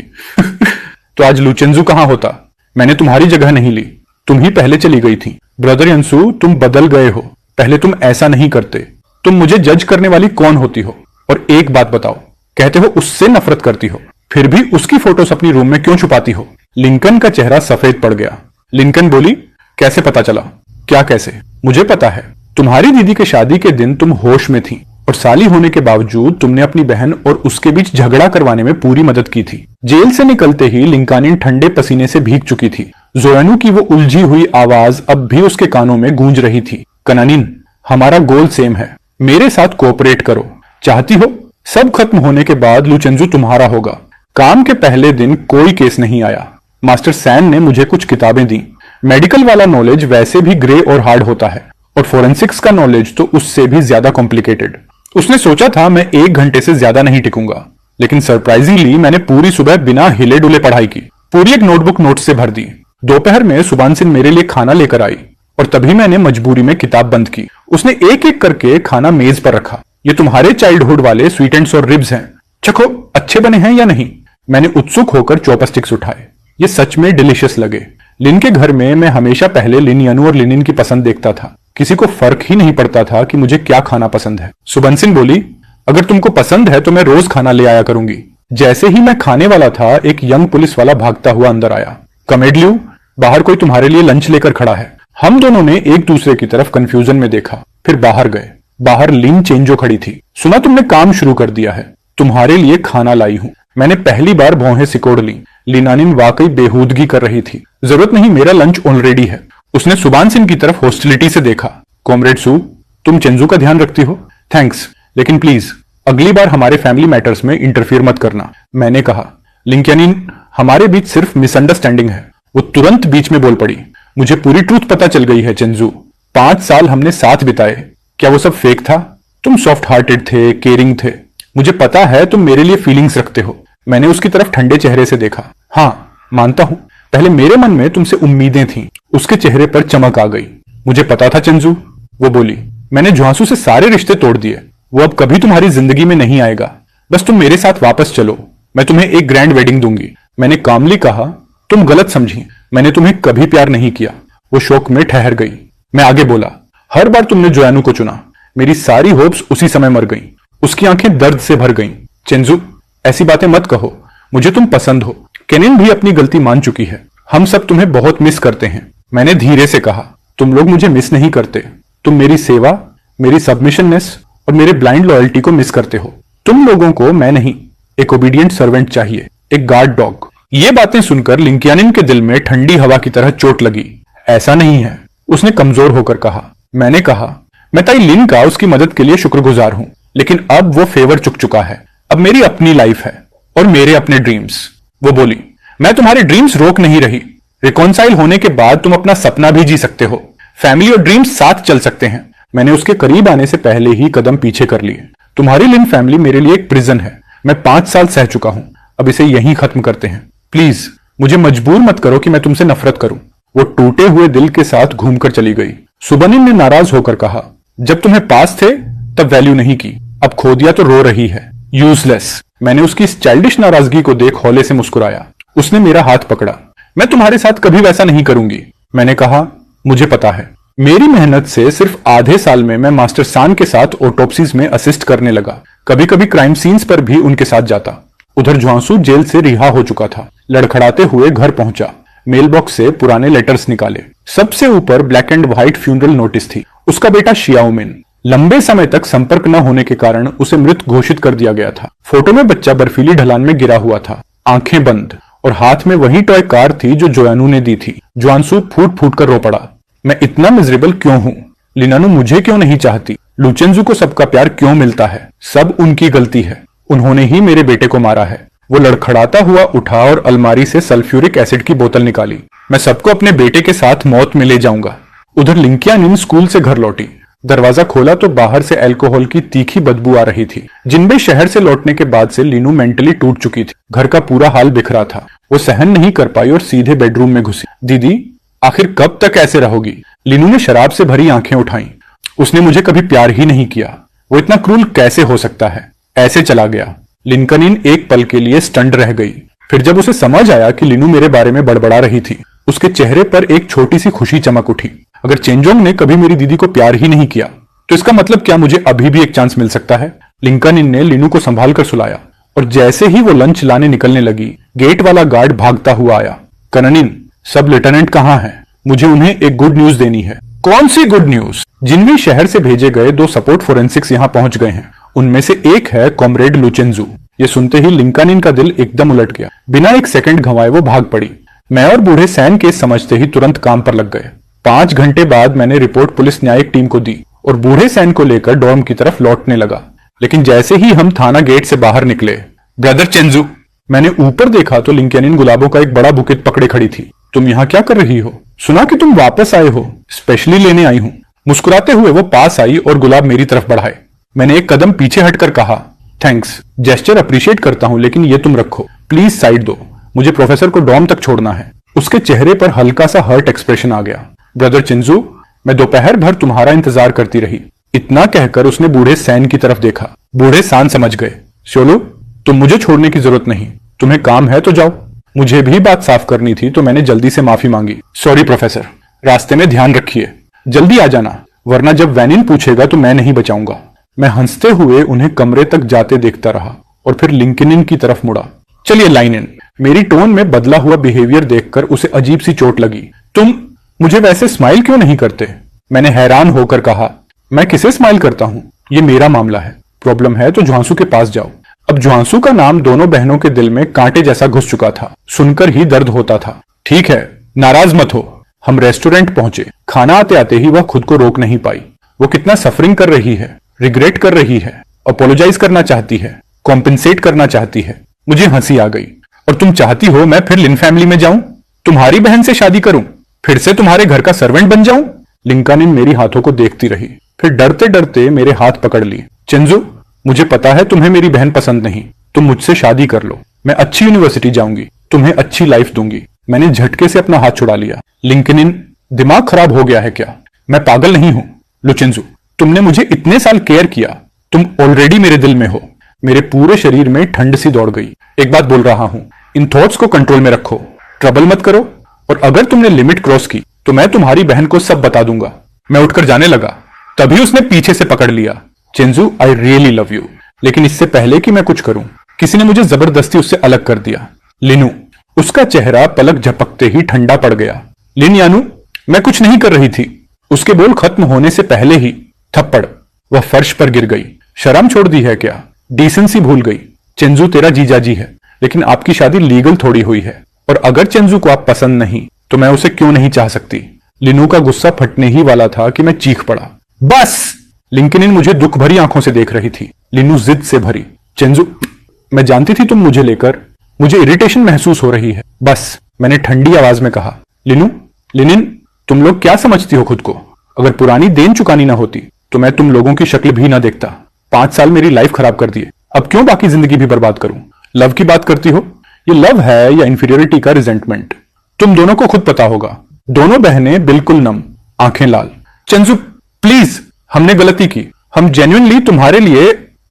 तो आज लुचेंजू कहां होता? मैंने तुम्हारी जगह नहीं ली, तुम ही पहले चली गई थी। ब्रदर यंसु, तुम बदल गए हो। पहले तुम ऐसा नहीं करते। तुम मुझे जज करने वाली कौन होती हो? और एक बात बताओ, कहते हो उससे नफरत करती हो, फिर भी उसकी फोटोस अपनी रूम में क्यों छुपाती हो? लिंकन का चेहरा सफेद पड़ गया। लिंकन बोली, कैसे पता चला? क्या कैसे? मुझे पता है। तुम्हारी दीदी के शादी के दिन तुम होश में थी और साली होने के बावजूद तुमने अपनी बहन और उसके बीच झगड़ा करवाने में पूरी मदद की थी। जेल से निकलते ही लिंकानिन ठंडे पसीने से भीग चुकी थी। जोयानू की वो उलझी हुई आवाज अब भी उसके कानों में गूंज रही थी। कनानिन, हमारा गोल सेम है। मेरे साथ कोऑपरेट करो। चाहती हो? सब खत्म होने के बाद लुचेंजू तुम्हारा होगा। काम के पहले दिन कोई केस नहीं आया। मास्टर सैन ने मुझे कुछ किताबें दी। मेडिकल वाला नॉलेज वैसे भी ग्रे और हार्ड होता है, और फोरेंसिक्स का नॉलेज तो उससे भी ज्यादा कॉम्प्लिकेटेड। उसने सोचा था मैं 1 घंटे से ज्यादा नहीं टिकूंगा, लेकिन सरप्राइजिंगली मैंने पूरी सुबह बिना हिले डुले पढ़ाई की। पूरी एक नोटबुक नोट्स से भर दी। दोपहर में सुबान सिंह मेरे लिए खाना लेकर आई और तभी मैंने मजबूरी में किताब बंद की। उसने एक एक करके खाना मेज पर रखा। ये तुम्हारे चाइल्डहुड वाले स्वीट एंड्स और रिब्स हैं, चखो, अच्छे बने हैं या नहीं? मैंने उत्सुक होकर चॉपस्टिक्स उठाए। ये सच में डिलीशियस लगे। लिन के घर में मैं हमेशा पहले लिन यानू और लिनिन की पसंद देखता था। किसी को फर्क ही नहीं पड़ता था कि मुझे क्या खाना पसंद है। सुबंसिन बोली, अगर तुमको पसंद है तो मैं रोज खाना ले आया करूंगी। जैसे ही मैं खाने वाला था, एक यंग पुलिस वाला भागता हुआ अंदर आया। कमेडलियू, बाहर कोई तुम्हारे लिए लंच लेकर खड़ा है। हम दोनों ने एक दूसरे की तरफ कंफ्यूजन में देखा, फिर बाहर गए। बाहर लिन चेंजो खड़ी थी। सुना तुमने काम शुरू कर दिया है, तुम्हारे लिए खाना लाई हूं। मैंने पहली बार भौहें सिकोड़ ली। लिनानिन वाकई बेहूदगी कर रही थी। जरूरत नहीं, मेरा लंच ऑलरेडी है। उसने सुबान सिंह की तरफ हॉस्टिलिटी से देखा। कॉमरेड सू, तुम चेंजू का ध्यान रखती हो? थैंक्स, लेकिन प्लीज अगली बार हमारे फैमिली मैटर्स में इंटरफियर मत करना। मैंने कहा। लिंक्यानिन, हमारे बीच सिर्फ मिसअंडरस्टैंडिंग है। वो तुरंत बीच में बोल पड़ी। मुझे पूरी ट्रूथ पता चल गई है चेंजू। 5 साल हमने साथ बिताए। क्या वो सब फेक था? तुम सॉफ्ट हार्टेड थे, केयरिंग थे। मुझे पता है तुम मेरे लिए फीलिंग्स रखते हो। मैंने उसकी तरफ ठंडे चेहरे से देखा। हाँ, मानता हूं, पहले मेरे मन में तुमसे उम्मीदें थीं। उसके चेहरे पर चमक आ गई। मुझे पता था चंजू, वो बोली। मैंने जुआंसू से सारे रिश्ते तोड़ दिए। वो अब कभी तुम्हारी जिंदगी में नहीं आएगा। बस तुम मेरे साथ वापस चलो, मैं तुम्हें एक ग्रैंड वेडिंग दूंगी। मैंने कामली कहा, तुम गलत समझी, मैंने तुम्हें कभी प्यार नहीं किया। वो शौक में ठहर गई। मैं आगे बोला, हर बार तुमने जोयानू को चुना। मेरी सारी होप्स उसी समय मर गई। उसकी आंखें दर्द से भर गईं। चेंजू, ऐसी बातें मत कहो, मुझे तुम पसंद हो। केनिन भी अपनी गलती मान चुकी है। हम सब तुम्हें बहुत मिस करते हैं। मैंने धीरे से कहा, तुम लोग मुझे मिस नहीं करते। तुम मेरी सेवा, मेरी सबमिशननेस और मेरे ब्लाइंड लॉयल्टी को मिस करते हो। तुम लोगों को मैं नहीं, एक ओबीडियंट सर्वेंट चाहिए, एक गार्ड डॉग। ये बातें सुनकर लिंकियानिन के दिल में ठंडी हवा की तरह चोट लगी। ऐसा नहीं है, उसने कमजोर होकर कहा। मैंने कहा, मैं ताई लिन का उसकी मदद के लिए शुक्रगुजार हूं, लेकिन अब वो फेवर चुक चुका है। अब मेरी अपनी लाइफ है और मेरे अपने ड्रीम्स। वो बोली, मैं तुम्हारे ड्रीम्स रोक नहीं रही। रिकॉन्साइल होने के बाद तुम अपना सपना भी जी सकते हो। फैमिली और ड्रीम्स साथ चल सकते हैं। मैंने उसके करीब आने से पहले ही कदम पीछे कर लिए। तुम्हारी लिन फैमिली मेरे लिए एक प्रिजन है। मैं 5 साल सह चुका हूं, अब इसे यहीं खत्म करते हैं। प्लीज मुझे मजबूर मत करो कि मैं तुमसे नफरत करूं। वो टूटे हुए दिल के साथ घूमकर चली गई। सुबनिन ने नाराज होकर कहा, जब तुम्हें पास थे तब वैल्यू नहीं की, अब खो दिया तो रो रही है। यूजलेस। मैंने उसकी इस चाइल्डिश नाराजगी को देख हौले से मुस्कुराया। उसने मेरा हाथ पकड़ा। मैं तुम्हारे साथ कभी वैसा नहीं करूंगी। मैंने कहा, मुझे पता है। मेरी मेहनत से सिर्फ आधे साल में मैं मास्टर सान के साथ ऑटोप्सीज में असिस्ट करने लगा। कभी कभी क्राइम सीन्स पर भी उनके साथ जाता। उधर ज्वांसू जेल से रिहा हो चुका था। लड़खड़ाते हुए घर पहुंचा। मेल बॉक्स से पुराने लेटर्स निकाले। सबसे ऊपर black and white funeral notice थी। उसका बेटा शियाओमिन। लंबे समय तक संपर्क न होने के कारण उसे मृत घोषित कर दिया गया था। फोटो में बच्चा बर्फीली ढलान में गिरा हुआ था, आंखें बंद, और हाथ में वही टॉय कार थी जो जोयानू ने दी थी। ज्वांसू फूट फूट कर रो पड़ा। मैं इतना मिजरेबल क्यों हूं? लिनानू मुझे क्यों नहीं चाहती? लुचेंजू को सबका प्यार क्यों मिलता है? सब उनकी गलती है। उन्होंने ही मेरे बेटे को मारा है। वो लड़खड़ाता हुआ उठा और अलमारी से सल्फ्यूरिक एसिड की बोतल निकाली। मैं सबको अपने बेटे के साथ मौत में ले जाऊंगा। उधर लिंकियानिन स्कूल से घर लौटी। दरवाजा खोला तो बाहर से अल्कोहल की तीखी बदबू आ रही थी। जिनबे शहर से लौटने के बाद से लीनू मेंटली टूट चुकी थी। घर का पूरा हाल बिखरा था। वो सहन नहीं कर पाई और सीधे बेडरूम में घुसी। दीदी, आखिर कब तक ऐसे रहोगी? लीनू ने शराब से भरी आंखें उठाई। उसने मुझे कभी प्यार ही नहीं किया। वो इतना क्रूल कैसे हो सकता है? ऐसे चला गया। लिंकनिन एक पल के लिए स्टंड रह गई। फिर जब उसे समझ आया कि लीनू मेरे बारे में बड़बड़ा रही थी, उसके चेहरे पर एक छोटी सी खुशी चमक उठी। अगर चेंजोंग ने कभी मेरी दीदी को प्यार ही नहीं किया तो इसका मतलब क्या मुझे अभी भी एक चांस मिल सकता है? लिंकनिन ने लीनू को संभाल कर सुलाया और जैसे ही वो लंच लाने निकलने लगी, गेट वाला गार्ड भागता हुआ आया। कननिन, सब लेफ्टिनेंट कहाँ हैं? मुझे उन्हें एक गुड न्यूज देनी है। कौन सी गुड न्यूज? जिनवी शहर से भेजे गए 2 सपोर्ट फोरेंसिक्स यहाँ पहुंच गए हैं। उनमें से एक है कॉमरेड लुचेंजू। ये सुनते ही लिंकनिन का दिल एकदम उलट गया। बिना एक सेकंड गंवाए वो भाग पड़ी। मैं और बूढ़े सैन केस समझते ही तुरंत काम पर लग गए। 5 घंटे बाद मैंने रिपोर्ट पुलिस न्यायिक टीम को दी और बूढ़े सैन को लेकर डॉर्म की तरफ लौटने लगा। लेकिन जैसे ही हम थाना गेट से बाहर निकले, ब्रदर चेंजू, मैंने ऊपर देखा तो लिंकनिन गुलाबों का एक बड़ा बुकेट पकड़े खड़ी थी। तुम यहाँ क्या कर रही हो? सुना कि तुम वापस आए हो, स्पेशली लेने आई हूँ। मुस्कुराते हुए वो पास आई और गुलाब मेरी तरफ बढ़ाए। मैंने एक कदम पीछे हटकर कहा, थैंक्स, जेस्चर अप्रिशिएट करता हूं, लेकिन ये तुम रखो। प्लीज साइड दो, मुझे प्रोफेसर को डॉम तक छोड़ना है। उसके चेहरे पर हल्का सा हर्ट एक्सप्रेशन आ गया। ब्रदर चिंजू, मैं दोपहर भर तुम्हारा इंतजार करती रही। इतना कहकर उसने बूढ़े सैन की तरफ देखा। बूढ़े सान समझ गए। शोलू, तुम मुझे छोड़ने की जरूरत नहीं, तुम्हें काम है तो जाओ। मुझे भी बात साफ करनी थी तो मैंने जल्दी से माफी मांगी। सॉरी प्रोफेसर, रास्ते में ध्यान रखिए, जल्दी आ जाना, वरना जब वैनिन पूछेगा तो मैं नहीं बचाऊंगा। मैं हंसते हुए उन्हें कमरे तक जाते देखता रहा और फिर लिंकनिन की तरफ मुड़ा। चलिए लाइनिन। मेरी टोन में बदला हुआ बिहेवियर देखकर उसे अजीब सी चोट लगी। तुम मुझे वैसे स्माइल क्यों नहीं करते? मैंने हैरान होकर कहा, मैं किसे स्माइल करता हूं? ये मेरा मामला है। प्रॉब्लम है तो ज्वांसू के पास जाओ। अब ज्वांसू का नाम दोनों बहनों के दिल में कांटे जैसा घुस चुका था। सुनकर ही दर्द होता था। ठीक है, नाराज मत हो। हम रेस्टोरेंट पहुंचे। खाना आते आते ही वह खुद को रोक नहीं पाई। वो कितना सफरिंग कर रही है, रिग्रेट कर रही है, अपोलोजाइज करना चाहती है, कॉम्पेंसेट करना चाहती है। मुझे हंसी आ गई। और तुम चाहती हो मैं फिर लिन फैमिली में जाऊं, तुम्हारी बहन से शादी करूं, फिर से तुम्हारे घर का सर्वेंट बन जाऊं? लिंकनिन मेरी हाथों को देखती रही, फिर डरते डरते मेरे हाथ पकड़ लिए। चिंजू, मुझे पता है तुम्हें मेरी बहन पसंद नहीं, तुम मुझसे शादी कर लो। मैं अच्छी यूनिवर्सिटी जाऊंगी, तुम्हें अच्छी लाइफ दूंगी। मैंने झटके से अपना हाथ छुड़ा लिया। लिंकनिन, दिमाग खराब हो गया है क्या? मैं पागल नहीं हूं। लुचिंजू, तुमने मुझे इतने साल केयर किया, तुम ऑलरेडी मेरे दिल में हो। मेरे पूरे शरीर में ठंड सी दौड़ गई। एक बात बोल रहा हूं, इन थॉट्स को कंट्रोल में रखो, ट्रबल मत करो, और अगर तुमने लिमिट क्रॉस की तो मैं तुम्हारी बहन को सब बता दूंगा। मैं उठकर जाने लगा, तभी उसने पीछे से पकड़ लिया। चिंजू, आई रियली लव यू। लेकिन इससे पहले कि मैं कुछ करूं, किसी ने मुझे जबरदस्ती उससे अलग कर दिया। लिनू। उसका चेहरा पलक झपकते ही ठंडा पड़ गया। लिन यानू, मैं कुछ नहीं कर रही थी। उसके बोल खत्म होने से पहले ही थप्पड़। वह फर्श पर गिर गई। शर्म छोड़ दी है क्या? डिसेंसी भूल गई। चेंजू तेरा जीजाजी है, लेकिन आपकी शादी लीगल थोड़ी हुई है, और अगर चेंजू को आप पसंद नहीं तो मैं उसे क्यों नहीं चाह सकती? लिनू का गुस्सा फटने ही वाला था कि मैं चीख पड़ा। बस! लिंकन मुझे दुख भरी आंखों से देख रही थी। लिनू जिद से भरी। चेंजू, मैं जानती थी तुम मुझे लेकर, मुझे इरिटेशन महसूस हो रही है। बस, मैंने ठंडी आवाज में कहा। लिनू, लिनिन, तुम लोग क्या समझती हो खुद को? अगर पुरानी देन चुकानी ना होती तो मैं तुम लोगों की शक्ल भी ना देखता। 5 साल मेरी लाइफ खराब कर दिए, अब क्यों बाकी जिंदगी भी बर्बाद करूं? लव की बात करती हो? ये लव है या इंफीरियरिटी का रिजेंटमेंट? तुम दोनों को खुद पता होगा। दोनों बहनें बिल्कुल नम, आंखें लाल। चंजू प्लीज, हमने गलती की, हम जेन्युइनली तुम्हारे लिए।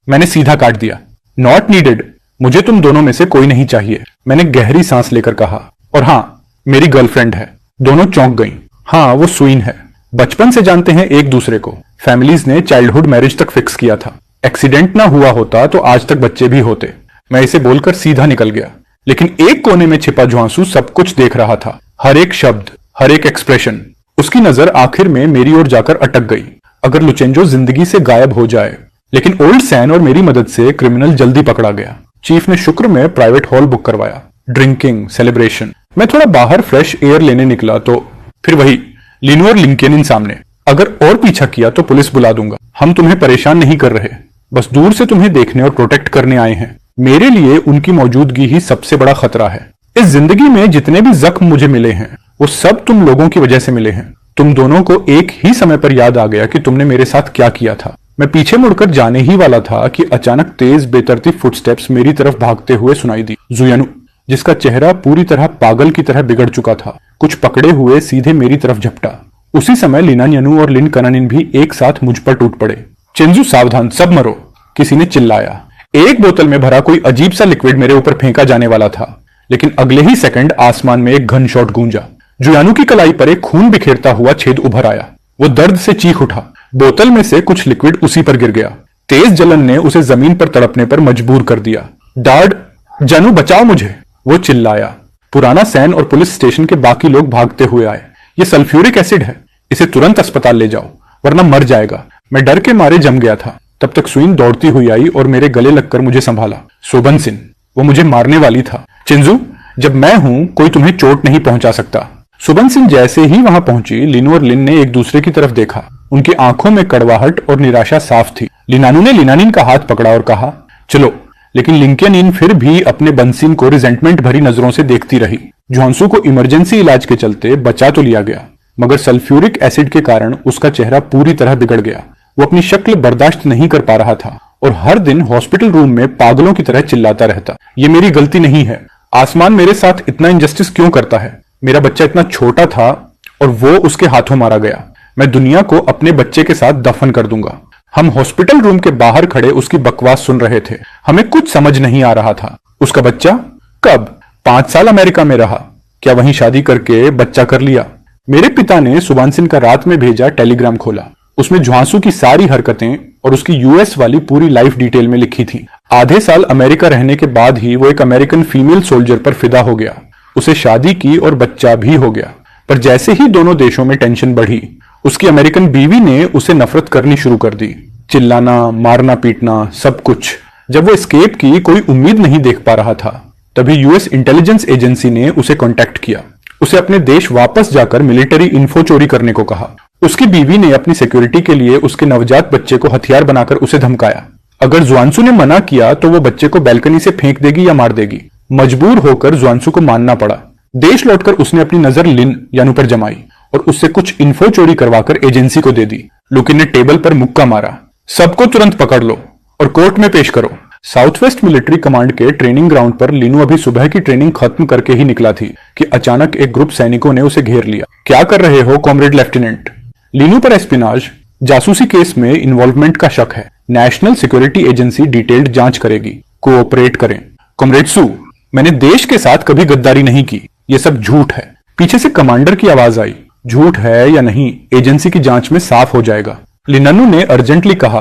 मैंने सीधा काट दिया। नॉट नीडेड, मुझे तुम दोनों में से कोई नहीं चाहिए, मैंने गहरी सांस लेकर कहा। और हां, मेरी गर्लफ्रेंड है। दोनों चौंक गईं। हाँ, वो सुइन है। बचपन से जानते हैं एक दूसरे को। फैमिलीज ने चाइल्डहुड मैरिज तक फिक्स किया था। एक्सीडेंट ना हुआ होता तो आज तक बच्चे भी होते। मैं इसे बोलकर सीधा निकल गया, लेकिन एक कोने में छिपा जुआंसू सब कुछ देख रहा था। हर एक शब्द, हर एक एक्सप्रेशन। उसकी नजर आखिर में मेरी ओर जाकर अटक गई। अगर लुचेंजो जिंदगी से गायब हो जाए, लेकिन ओल्ड सैन और मेरी मदद से क्रिमिनल जल्दी पकड़ा गया। चीफ ने शुक्र में प्राइवेट हॉल बुक करवाया। Drinking, celebration. मैं थोड़ा बाहर फ्रेश एयर लेने निकला तो फिर वही लिनू और लिंकेन सामने। अगर और पीछा किया तो पुलिस बुला दूंगा। हम तुम्हें परेशान नहीं कर रहे, बस दूर से तुम्हें देखने और प्रोटेक्ट करने आए हैं। मेरे लिए उनकी मौजूदगी ही सबसे बड़ा खतरा है। इस जिंदगी में जितने भी जख्म मुझे मिले हैं वो सब तुम लोगों की वजह से मिले हैं। तुम दोनों को एक ही समय पर याद आ गया कि तुमने मेरे साथ क्या किया था। मैं पीछे मुड़कर जाने ही वाला था कि अचानक तेज बेतरतीब फुटस्टेप्स मेरी तरफ भागते हुए सुनाई दी। जुयानु, जिसका चेहरा पूरी तरह पागल की तरह बिगड़ चुका था, कुछ पकड़े हुए सीधे मेरी तरफ झपटा। उसी समय लिनान्यनु और लिन कनानिन भी एक साथ मुझ पर टूट पड़े। चिंजू सावधान, सब मरो, किसी ने चिल्लाया। एक बोतल में भरा कोई अजीब सा लिक्विड मेरे ऊपर फेंका जाने वाला था, लेकिन अगले ही सेकंड आसमान में एक घन शॉट गूंजा। जुयानु की कलाई पर एक खून बिखेरता हुआ छेद उभर आया। वो दर्द से चीख उठा। बोतल में से कुछ लिक्विड उसी पर गिर गया। तेज जलन ने उसे जमीन पर तड़पने पर मजबूर कर दिया। डैड, जानू बचाओ मुझे, वो चिल्लाया। पुराना सैन और पुलिस स्टेशन के बाकी लोग भागते हुए आए। ये सल्फ्यूरिक एसिड है, इसे तुरंत अस्पताल ले जाओ वरना मर जाएगा। मैं डर के मारे जम गया था। तब तक सुइन दौड़ती हुई आई और मेरे गले लगकर मुझे संभाला। सोबन सिन, वो मुझे मारने वाली था। चिंजू, जब मैं हूं कोई तुम्हें चोट नहीं पहुंचा सकता। सुबन सिंह जैसे ही वहां पहुंची, लिनू और लिन ने एक दूसरे की तरफ देखा। उनकी आंखों में कड़वाहट और निराशा साफ थी। लिनानू ने लिनानिन का हाथ पकड़ा और कहा, चलो। लेकिन लिंकियनिन फिर भी अपने बंसिन को रिजेंटमेंट भरी नजरों से देखती रही। जॉन्सू को इमरजेंसी इलाज के चलते बचा तो लिया गया, मगर सल्फ्यूरिक एसिड के कारण उसका चेहरा पूरी तरह बिगड़ गया। वो अपनी शक्ल बर्दाश्त नहीं कर पा रहा था और हर दिन हॉस्पिटल रूम में पागलों की तरह चिल्लाता रहता। ये मेरी गलती नहीं है। आसमान मेरे साथ इतना इंजस्टिस क्यों करता है? मेरा बच्चा इतना छोटा था और वो उसके हाथों मारा गया। मैं दुनिया को अपने बच्चे के साथ दफन कर दूंगा। हम हॉस्पिटल रूम के बाहर खड़े उसकी बकवास सुन रहे थे। हमें कुछ समझ नहीं आ रहा था। उसका बच्चा कब? 5 साल अमेरिका में रहा, क्या वहीं शादी करके बच्चा कर लिया? मेरे पिता ने सुबानसिन का रात में भेजा टेलीग्राम खोला। उसमें ज्वांसू की सारी हरकतें और उसकी यूएस वाली पूरी लाइफ डिटेल में लिखी थी। आधे साल अमेरिका रहने के बाद ही वो एक अमेरिकन फीमेल सोल्जर पर फिदा हो गया। उसे शादी की और बच्चा भी हो गया। पर जैसे ही दोनों देशों में टेंशन बढ़ी, उसकी अमेरिकन बीवी ने उसे नफरत करनी शुरू कर दी। चिल्लाना, मारना पीटना, सब कुछ। जब वो एस्केप की कोई उम्मीद नहीं देख पा रहा था, तभी यूएस इंटेलिजेंस एजेंसी ने उसे कांटेक्ट किया। उसे अपने देश वापस जाकर मिलिट्री इन्फो चोरी करने को कहा। उसकी बीवी ने अपनी सिक्योरिटी के लिए उसके नवजात बच्चे को हथियार बनाकर उसे धमकाया। अगर ज्वांसू ने मना किया तो वो बच्चे को बैल्कनी से फेंक देगी या मार देगी। मजबूर होकर ज्वांसू को मानना पड़ा। देश लौटकर उसने अपनी नजर लिन यानू पर जमाई और उससे कुछ इन्फो चोरी करवाकर एजेंसी को दे दी। लुकिन ने टेबल पर मुक्का मारा। सबको तुरंत पकड़ लो और कोर्ट में पेश करो। साउथ वेस्ट मिलिट्री कमांड के ट्रेनिंग ग्राउंड पर लिनू अभी सुबह की ट्रेनिंग खत्म करके ही निकला थी कि अचानक एक ग्रुप सैनिकों ने उसे घेर लिया। क्या कर रहे हो कॉमरेड लेफ्टिनेंट? लिनू पर एस्पिनाज, जासूसी केस में इन्वॉल्वमेंट का शक है। नेशनल सिक्योरिटी एजेंसी डिटेल्ड जांच करेगी, कोऑपरेट करें। कॉमरेड सू, मैंने देश के साथ कभी गद्दारी नहीं की, ये सब झूठ है। पीछे से कमांडर की आवाज आई। झूठ है या नहीं, एजेंसी की जांच में साफ हो जाएगा। लिनानू ने अर्जेंटली कहा,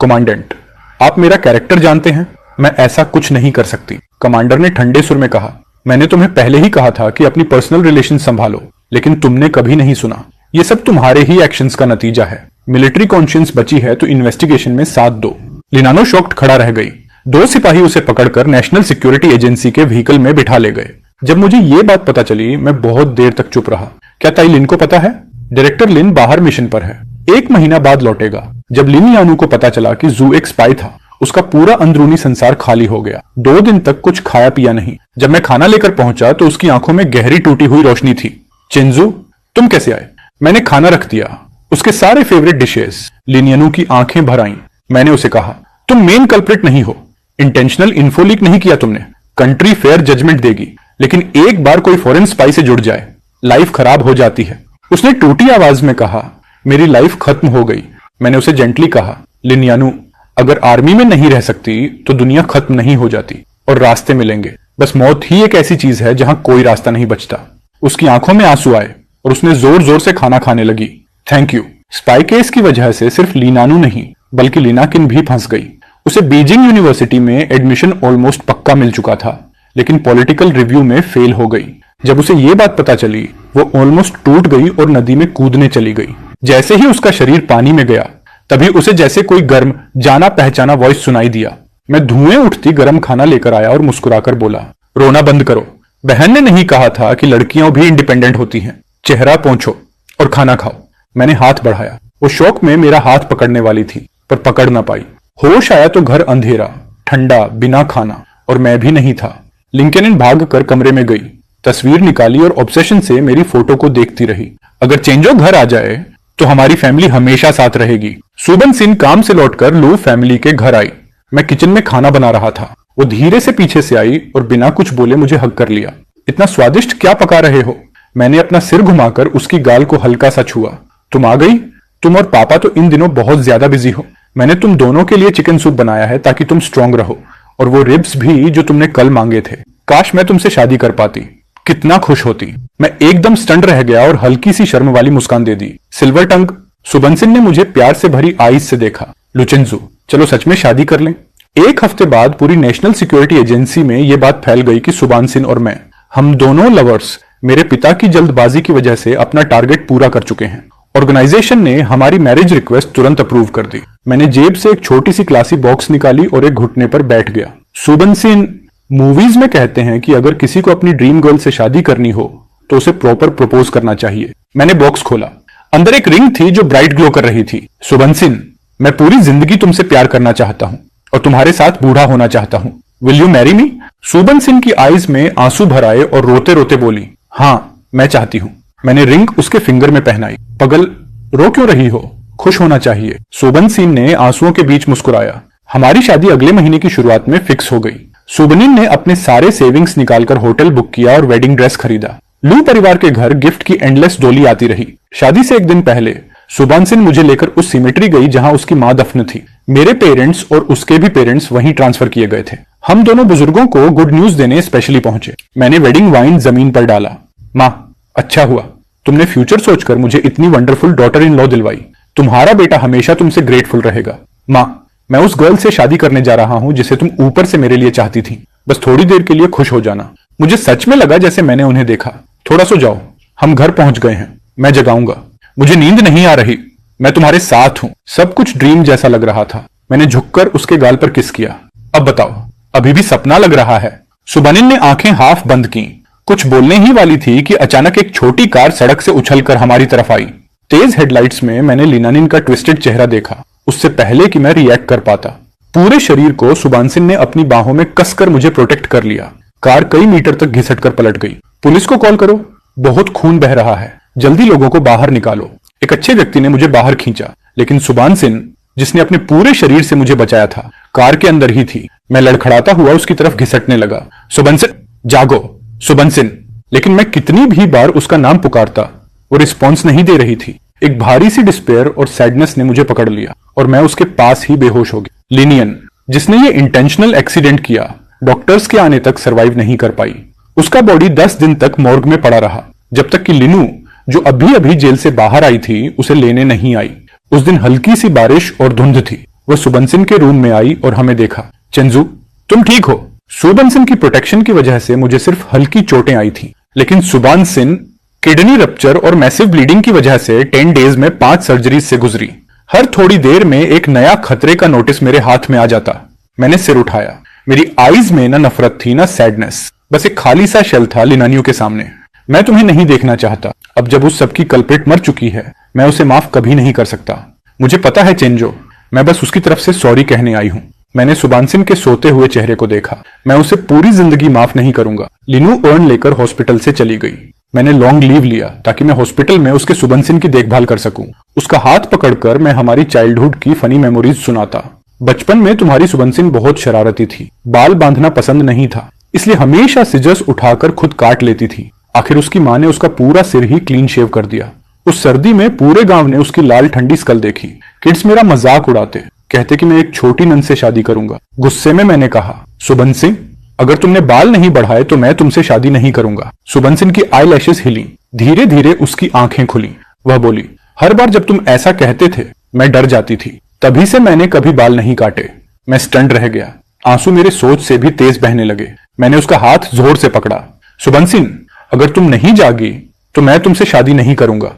कमांडेंट, आप मेरा कैरेक्टर जानते हैं, मैं ऐसा कुछ नहीं कर सकती, कमांडर ने ठंडे सुर में कहा। मैंने तुम्हें पहले ही कहा था कि अपनी पर्सनल रिलेशन संभालो, लेकिन तुमने कभी नहीं सुना। ये सब तुम्हारे ही एक्शंस का नतीजा है। मिलिट्री कॉन्शियंस बची है तो इन्वेस्टिगेशन में साथ दो। लिनानो शॉक्ड खड़ा रह गई। 2 सिपाही उसे पकड़कर नेशनल सिक्योरिटी एजेंसी के व्हीकल में बिठा ले गए। जब मुझे ये बात पता चली, मैं बहुत देर तक चुप रहा। क्या ताई लिन को पता है? डायरेक्टर लिन बाहर मिशन पर है, 1 महीना बाद लौटेगा। जब लिन यानू को पता चला कि जू एक स्पाई था, उसका पूरा अंदरूनी संसार खाली हो गया। 2 दिन तक कुछ खाया पिया नहीं। जब मैं खाना लेकर पहुंचा तो उसकी आंखों में गहरी टूटी हुई रोशनी थी। चिंजू, तुम कैसे आए? मैंने खाना रख दिया, उसके सारे फेवरेट डिशेस। लिन यानू की आंखें भर आईं। मैंने उसे कहा, तुम मेन कल्प्रिट नहीं हो, इंटेंशनल इन्फो लीक नहीं किया तुमने। कंट्री फेयर जजमेंट देगी, लेकिन एक बार कोई फॉरेन स्पाई से जुड़ जाए, लाइफ खराब हो जाती है। उसने टूटी आवाज में कहा, मेरी लाइफ खत्म हो गई। मैंने उसे जेंटली कहा, लिन यानू, अगर आर्मी में नहीं रह सकती तो दुनिया खत्म नहीं हो जाती और रास्ते मिलेंगे। बस मौत ही एक ऐसी चीज है जहां कोई रास्ता नहीं बचता। उसकी आंखों में आंसू आए और उसने जोर जोर से खाना खाने लगी। Thank you. स्पाई केस की वजह से सिर्फ लीनानू नहीं बल्कि लीनाकिन भी फंस गई। उसे बीजिंग यूनिवर्सिटी में एडमिशन ऑलमोस्ट पक्का मिल चुका था, लेकिन पॉलिटिकल रिव्यू में फेल हो गई। जब उसे ये बात पता चली, वो ऑलमोस्ट टूट गई और नदी में कूदने चली गई। जैसे ही उसका शरीर पानी में गया, तभी उसे जैसे कोई गर्म जाना पहचाना वॉइस सुनाई दिया। मैं धुएं उठती गर्म खाना लेकर आया और मुस्कुराकर बोला, रोना बंद करो। बहन ने नहीं कहा था कि लड़कियां भी इंडिपेंडेंट होती हैं। चेहरा पोंछो और खाना खाओ। मैंने हाथ बढ़ाया। वो शौक में मेरा हाथ पकड़ने वाली थी, पर पकड़ ना पाई। होश आया तो घर अंधेरा, ठंडा, बिना खाना, और मैं भी नहीं था। लिंकन भाग कर कमरे में गई, तस्वीर निकाली और ऑब्सेशन से मेरी फोटो को देखती रही। अगर चेंजो घर आ जाए तो हमारी फैमिली हमेशा साथ रहेगी। सुबन सिंह काम से लौटकर लू फैमिली के घर आई। मैं किचन में खाना बना रहा था। वो धीरे से पीछे से आई और बिना कुछ बोले मुझे हग कर लिया। इतना स्वादिष्ट क्या पका रहे हो? मैंने अपना सिर घुमाकर उसकी गाल को हल्का सा छुआ। तुम आ गई? तुम और पापा तो इन दिनों बहुत ज्यादा बिजी हो। मैंने तुम दोनों के लिए चिकन सूप बनाया है ताकि तुम स्ट्रांग रहो, और वो रिब्स भी जो तुमने कल मांगे थे। काश मैं तुमसे शादी कर पाती, कितना खुश होती। मैं एकदम स्टंट रह गया और हल्की सी शर्म वाली मुस्कान दे दी। सिल्वर टंग। सुबनसिन ने मुझे प्यार से भरी आईज से देखा। लुचेंजू, चलो सच में शादी कर लें। 1 हफ्ते बाद पूरी नेशनल सिक्योरिटी एजेंसी में यह बात फैल गई कि सुबानसिन और मैं, हम दोनों लवर्स, मेरे पिता की जल्दबाजी की वजह से अपना टारगेट पूरा कर चुके हैं। ऑर्गेनाइजेशन ने हमारी मैरिज रिक्वेस्ट तुरंत अप्रूव कर दी। मैंने जेब से एक छोटी सी क्लासी बॉक्स निकाली और एक घुटने पर बैठ गया। सुबनसिन, मूवीज में कहते हैं कि अगर किसी को अपनी ड्रीम गर्ल से शादी करनी हो तो उसे प्रॉपर प्रपोज करना चाहिए। मैंने बॉक्स खोला। अंदर एक रिंग थी जो ब्राइट ग्लो कर रही थी। सुबनसिन, मैं पूरी जिंदगी तुमसे प्यार करना चाहता हूं और तुम्हारे साथ बूढ़ा होना चाहता हूं। Will you marry me? सुबनसिन की आईज में आंसू भर आए और रोते रोते बोली, हाँ मैं चाहती हूं। मैंने रिंग उसके फिंगर में पहनाई। पगल, रो क्यों रही हो? खुश होना चाहिए। सुबनसिन ने आंसुओं के बीच मुस्कुराया। हमारी शादी अगले महीने की शुरुआत में फिक्स हो गई। सुबनिन ने अपने सारे सेविंग्स निकालकर होटल बुक किया और वेडिंग ड्रेस खरीदा। लू परिवार के घर गिफ्ट की एंडलेस डोली आती रही। शादी से 1 दिन पहले सुबानसिन मुझे लेकर उस सिमेट्री गई जहां उसकी मां दफन थी। मेरे पेरेंट्स और उसके भी पेरेंट्स वहीं ट्रांसफर किए गए थे। हम दोनों बुजुर्गों को गुड न्यूज देने स्पेशली पहुंचे। मैंने वेडिंग वाइन जमीन पर डाला। मां, अच्छा हुआ तुमने फ्यूचर सोचकर मुझे इतनी वंडरफुल डॉटर इन लॉ दिलवाई। तुम्हारा बेटा हमेशा तुमसे ग्रेटफुल रहेगा। मां, मैं उस गर्ल से शादी करने जा रहा हूं जिसे तुम ऊपर से मेरे लिए चाहती थी। बस थोड़ी देर के लिए खुश हो जाना। मुझे सच में लगा जैसे मैंने उन्हें देखा। थोड़ा सो जाओ, हम घर पहुंच गए हैं। मैं जगाऊंगा। मुझे नींद नहीं आ रही। मैं तुम्हारे साथ हूं। सब कुछ ड्रीम जैसा लग रहा था। मैंने झुककर उसके गाल पर किस किया। अब बताओ, अभी भी सपना लग रहा है? सुबनिन ने आंखें हाफ बंद की। कुछ बोलने ही वाली थी कि अचानक एक छोटी कार सड़क से उछलकर हमारी तरफ आई। तेज हेडलाइट्स में मैंने लिनानिन का ट्विस्टेड चेहरा देखा, उससे पहले कि मैं रिएक्ट कर पाता। पूरे शरीर को सुबानसिन ने अपनी बाहों में कसकर मुझे प्रोटेक्ट कर लिया। कार कई मीटर तक घिसटकर पलट गई। पुलिस को कॉल करो, बहुत खून बह रहा है, जल्दी लोगों को बाहर निकालो। एक अच्छे व्यक्ति ने मुझे बाहर खींचा, लेकिन सुबानसिन, जिसने अपने पूरे शरीर से मुझे बचाया था, कार के अंदर ही थी। मैं लड़खड़ाता हुआ उसकी तरफ घिसटने लगा। सुबनसिन, जागो। सुबनसिन। लेकिन मैं कितनी भी बार उसका नाम पुकारता, वो रिस्पॉन्स नहीं दे रही थी। एक भारी सी डिस्पेयर और सैडनेस ने मुझे पकड़ लिया और मैं उसके पास ही बेहोश हो गया। लिनियन, जिसने ये इंटेंशनल एक्सीडेंट किया, डॉक्टर्स के आने तक सरवाइव नहीं कर पाई। उसका बॉडी 10 दिन तक मॉर्ग में पड़ा रहा, जब तक कि लिनू, जो अभी अभी जेल से बाहर आई थी, उसे लेने नहीं आई। उस दिन हल्की सी बारिश और धुंध थी। वो सुबंसिन के रूम में आई और हमें देखा। चेंजू, तुम ठीक हो? सुबंसिन की प्रोटेक्शन की वजह से मुझे सिर्फ हल्की चोटें आई थी, लेकिन सुबंसिन किडनी रप्चर और मैसिव ब्लीडिंग की वजह से 10 डेज में 5 सर्जरी से गुजरी। हर थोड़ी देर में एक नया खतरे का नोटिस मेरे हाथ में आ जाता। मैंने सिर उठाया। मेरी आईज में ना नफरत थी ना सैडनेस, बस एक खाली सा शेल था लिनानियो के सामने। मैं तुम्हें नहीं देखना चाहता। अब जब उस सबकी कल्प्रिट मर चुकी है, मैं उसे माफ कभी नहीं कर सकता। मुझे पता है चेंजो, मैं बस उसकी तरफ से सॉरी कहने आई हूं। मैंने सुबंसिन के सोते हुए चेहरे को देखा। मैं उसे पूरी जिंदगी माफ नहीं करूंगा। लिनू अर्न लेकर हॉस्पिटल से चली गई। मैंने लॉन्ग लीव लिया ताकि मैं हॉस्पिटल में उसके सुबंसिन की देखभाल कर सकूं। उसका हाथ पकड़कर मैं हमारी चाइल्डहुड की फनी मेमोरीज सुनाता। बचपन में तुम्हारी सुबंसिन बहुत शरारती थी। बाल बांधना पसंद नहीं था, इसलिए हमेशा सिजर्स उठाकर खुद काट लेती थी। आखिर उसकी माँ ने उसका पूरा सिर ही क्लीन शेव कर दिया। उस सर्दी में पूरे गांव ने उसकी लाल ठंडी स्कल देखी। किड्स मेरा मजाक उड़ाते, कहते कि मैं एक छोटी नन से शादी करूंगा। गुस्से में मैंने कहा, सुबंसिन, अगर तुमने बाल नहीं बढ़ाए तो मैं तुमसे शादी नहीं करूंगा। सुबंसिन की आई लैशेस हिली। धीरे धीरे उसकी आंखें खुली। वह बोली, हर बार जब तुम ऐसा कहते थे मैं डर जाती थी, तभी से मैंने कभी बाल नहीं काटे। मैं स्टंड रह गया। आंसू मेरे सोच से भी तेज बहने लगे। मैंने उसका हाथ जोर से पकड़ा। सुबंसिन, अगर तुम नहीं जागी तो मैं तुमसे शादी नहीं करूंगा।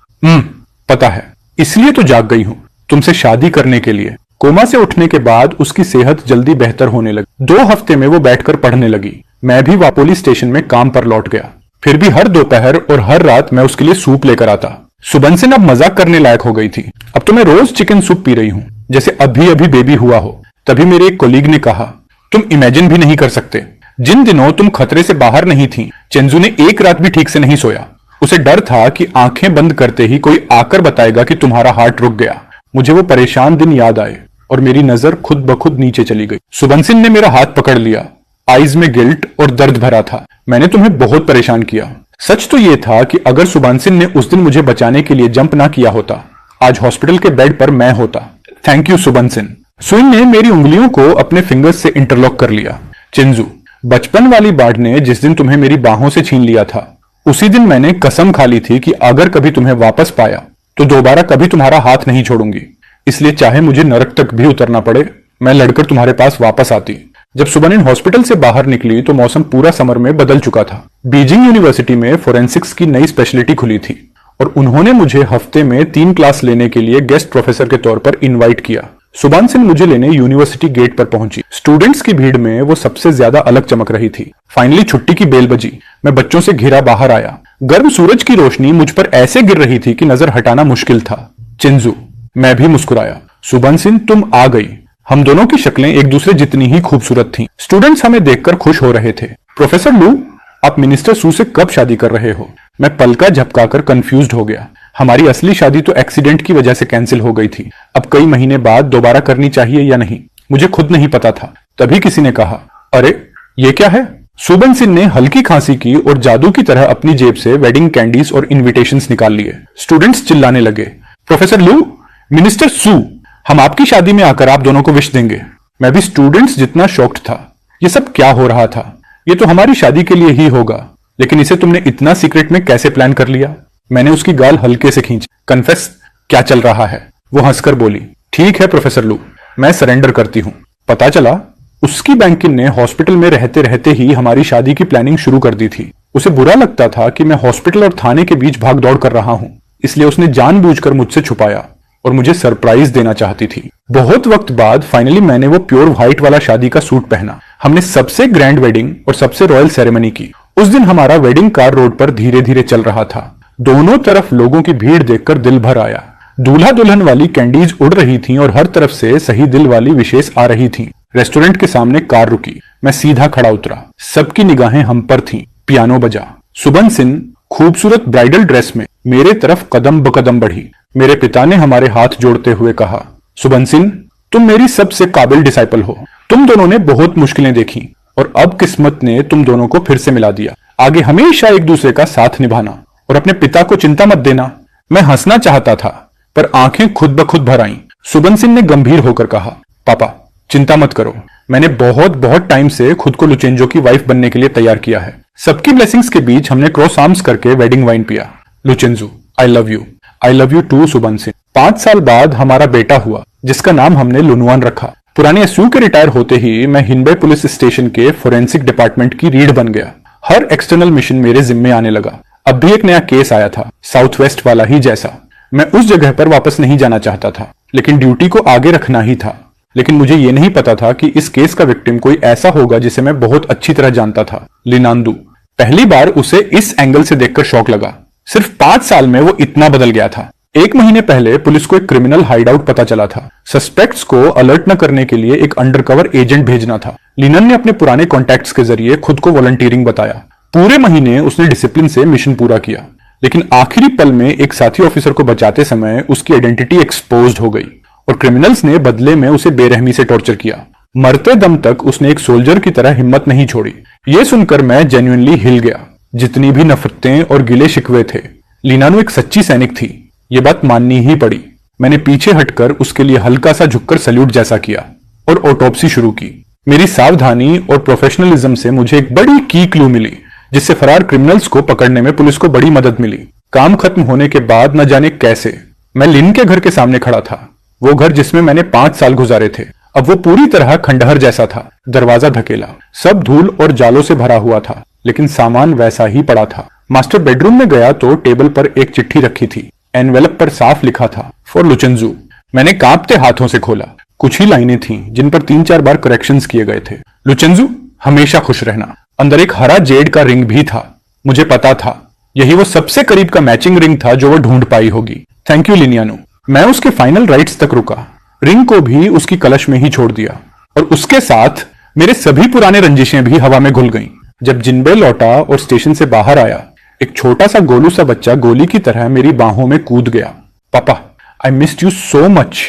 पता है, इसलिए तो जाग गई हूं, तुमसे शादी करने के लिए। कोमा से उठने के बाद उसकी सेहत जल्दी बेहतर होने लगी। 2 हफ्ते में वो बैठकर पढ़ने लगी। मैं भी वापोली स्टेशन में काम पर लौट गया। फिर भी हर दोपहर और हर रात मैं उसके लिए सूप लेकर आता। सुबंसिन अब मजाक करने लायक हो गई थी। अब तो मैं रोज चिकन सूप पी रही हूँ, जैसे अभी अभी बेबी हुआ हो। तभी मेरे एक कोलीग ने कहा, तुम इमेजिन भी नहीं कर सकते, जिन दिनों तुम खतरे से बाहर नहीं थी, चेंजू ने एक रात भी ठीक से नहीं सोया। उसे डर था कि आंखें बंद करते ही कोई आकर बताएगा कि तुम्हारा हार्ट रुक गया। मुझे वो परेशान दिन याद आए और मेरी नजर खुद ब खुद नीचे चली गई। सुबंसिन ने मेरा हाथ पकड़ लिया। आईज में गिल्ट और दर्द भरा था। मैंने तुम्हें बहुत परेशान किया। सच तो यह था कि अगर सुबंसिन ने उस दिन मुझे बचाने के लिए जंप ना किया होता, आज हॉस्पिटल के बेड पर मैं होता। Thank you सुबंसिन। सुइन ने मेरी उंगलियों को अपने फिंगर्स से इंटरलॉक कर लिया। चिंजू, बचपन वाली बाढ़ ने जिस दिन तुम्हें मेरी बाहों से छीन लिया था, उसी दिन मैंने कसम खा ली थी कि अगर कभी तुम्हें वापस पाया तो दोबारा कभी तुम्हारा हाथ नहीं छोड़ूंगी। इसलिए चाहे मुझे नरक तक भी उतरना पड़े, मैं लड़कर तुम्हारे पास वापस आती। जब सुबनिन हॉस्पिटल से बाहर निकली तो मौसम पूरा समर में बदल चुका था। बीजिंग यूनिवर्सिटी में फोरेंसिक्स की नई स्पेशलिटी खुली थी और उन्होंने मुझे हफ्ते में 3 क्लास लेने के लिए गेस्ट प्रोफेसर के तौर पर इनवाइट किया। सुबंसिन मुझे लेने यूनिवर्सिटी गेट पर पहुंची। स्टूडेंट्स की भीड़ में वो सबसे ज्यादा अलग चमक रही थी। फाइनली छुट्टी की बेल बजी। मैं बच्चों से घिरा बाहर आया। गर्म सूरज की रोशनी मुझ पर ऐसे गिर रही थी कि नजर हटाना मुश्किल था। चिंजू, मैं भी मुस्कुराया। सुबंसिन, तुम आ गई। हम दोनों की शक्लें एक दूसरे जितनी ही खूबसूरत थीं। स्टूडेंट्स हमें देखकर खुश हो रहे थे। प्रोफेसर लू, आप मिनिस्टर सू से कब शादी कर रहे हो? मैं पलका झपकाकर कंफ्यूज्ड हो गया। हमारी असली शादी तो एक्सीडेंट की वजह से कैंसिल हो गई थी। अब कई महीने बाद दोबारा करनी चाहिए या नहीं, मुझे खुद नहीं पता था। तभी किसी ने कहा, अरे ये क्या है? सुबंसिन ने हल्की खांसी की और जादू की तरह अपनी जेब से वेडिंग कैंडीज और इनविटेशंस निकाल लिए। स्टूडेंट्स चिल्लाने लगे, प्रोफेसर लू, मिनिस्टर सू, हम आपकी शादी में आकर आप दोनों को विश देंगे। मैं भी स्टूडेंट्स जितना शॉक्ड था। ये सब क्या हो रहा था? ये तो हमारी शादी के लिए ही होगा, लेकिन इसे तुमने इतना सीक्रेट में कैसे प्लान कर लिया? मैंने उसकी गाल हल्के से खींची। कन्फेस, क्या चल रहा है? वो हंसकर बोली, ठीक है प्रोफेसर लू, मैं सरेंडर करती हूँ। पता चला उसकी बैंकिन ने हॉस्पिटल में रहते रहते ही हमारी शादी की प्लानिंग शुरू कर दी थी। उसे बुरा लगता था कि मैं हॉस्पिटल और थाने के बीच भाग दौड़ कर रहा हूँ, इसलिए उसने जानबूझकर मुझसे छुपाया और मुझे सरप्राइज देना चाहती थी। बहुत वक्त बाद फाइनली मैंने वो प्योर व्हाइट वाला शादी का सूट पहना। हमने सबसे ग्रैंड वेडिंग और सबसे रॉयल सेरेमनी की। उस दिन हमारा वेडिंग कार रोड पर धीरे धीरे चल रहा था। दोनों तरफ लोगों की भीड़ देखकर दिल भर आया। दूल्हा दुल्हन वाली कैंडीज उड़ रही थीं और हर तरफ से सही दिल वाली विशेष आ रही थीं। रेस्टोरेंट के सामने कार रुकी। मैं सीधा खड़ा उतरा। सबकी निगाहें हम पर थीं। पियानो बजा। सुबंसिन खूबसूरत ब्राइडल ड्रेस में मेरे तरफ कदम ब कदम बढ़ी। मेरे पिता ने हमारे हाथ जोड़ते हुए कहा, सुबंसिन, तुम मेरी सबसे काबिल डिसाइपल हो। तुम दोनों ने बहुत मुश्किलें देखी और अब किस्मत ने तुम दोनों को फिर से मिला दिया। आगे हमेशा एक दूसरे का साथ निभाना और अपने पिता को चिंता मत देना। मैं हंसना चाहता था पर आंखें खुद ब खुद भर आईं। सुबंसिन ने गंभीर होकर कहा, पापा चिंता मत करो, मैंने बहुत बहुत टाइम से खुद को लुचेंजो की वाइफ बनने के लिए तैयार किया है। सबकी ब्लेसिंग्स के बीच हमने क्रॉस आर्म्स करके वेडिंग वाइन पिया। लुचेंजो, आई लव यू टू सुबंसिन। 5 साल बाद हमारा बेटा हुआ जिसका नाम हमने लुनवान रखा। पुराने एसयू के रिटायर होते ही मैं हिनबे पुलिस स्टेशन के फोरेंसिक डिपार्टमेंट की रीढ़ बन गया। हर एक्सटर्नल मिशन मेरे जिम्मे आने लगा। अब भी एक नया केस आया था, साउथ वेस्ट वाला ही जैसा। मैं उस जगह पर वापस नहीं जाना चाहता था, लेकिन ड्यूटी को आगे रखना ही था। लेकिन मुझे यह नहीं पता था कि इस केस का विक्टिम कोई ऐसा होगा जिसे मैं बहुत अच्छी तरह जानता था, लिनांदू। पहली बार उसे इस एंगल से देखकर शौक लगा। सिर्फ 5 साल में वो इतना बदल गया था। 1 महीने पहले पुलिस को एक क्रिमिनल हाइडआउट पता चला था। सस्पेक्ट्स को अलर्ट न करने के लिए एक अंडरकवर एजेंट भेजना था। लिनन ने अपने पुराने कॉन्टैक्ट्स के जरिए खुद को वॉलंटियरिंग बताया। पूरे महीने उसने डिसिप्लिन से मिशन पूरा किया, लेकिन आखिरी पल में एक साथी ऑफिसर को बचाते समय उसकी आइडेंटिटी एक्सपोज्ड हो गई और क्रिमिनल्स ने बदले में उसे बेरहमी से टॉर्चर किया। मरते दम तक उसने एक सोल्जर की तरह हिम्मत नहीं छोड़ी। यह सुनकर मैं जेन्युइनली हिल गया। जितनी भी नफरतें और गिले शिकवे थे, लिनानू एक सच्ची सैनिक थी, ये बात माननी ही पड़ी। मैंने पीछे हटकर उसके लिए हल्का सा झुककर सल्यूट जैसा किया और ऑटोप्सी शुरू की। मेरी सावधानी और प्रोफेशनलिज्म से मुझे एक बड़ी की क्लू मिली, जिससे फरार क्रिमिनल्स को पकड़ने में पुलिस को बड़ी मदद मिली। काम खत्म होने के बाद न जाने कैसे मैं लिन के घर के सामने खड़ा था। वो घर जिसमें मैंने 5 साल गुजारे थे, अब वो पूरी तरह खंडहर जैसा था। दरवाजा धकेला, सब धूल और जालों से भरा हुआ था, लेकिन सामान वैसा ही पड़ा था। मास्टर बेडरूम में गया तो टेबल पर एक चिट्ठी रखी थी। एनवेलप पर साफ लिखा था, फॉर लुचेंजू। मैंने कांपते हाथों से खोला। कुछ ही लाइनें थीं जिन पर 3-4 बार करेक्शंस किए गए थे। लुचेंजू, हमेशा खुश रहना। अंदर एक हरा जेड का रिंग भी था। मुझे पता था यही वो सबसे करीब का मैचिंग रिंग था जो वो ढूंढ पाई होगी। थैंक यू लिनियानो। मैं उसके फाइनल राइट्स तक रुका, रिंग को भी उसकी कलश में ही छोड़ दिया और उसके साथ मेरे सभी पुराने रंजिशें भी हवा में घुल गईं। जब जिनबे लौटा और स्टेशन से बाहर आया, एक छोटा सा गोलू सा बच्चा गोली की तरह मेरी बाहों में कूद गया। पापा, I missed you so much.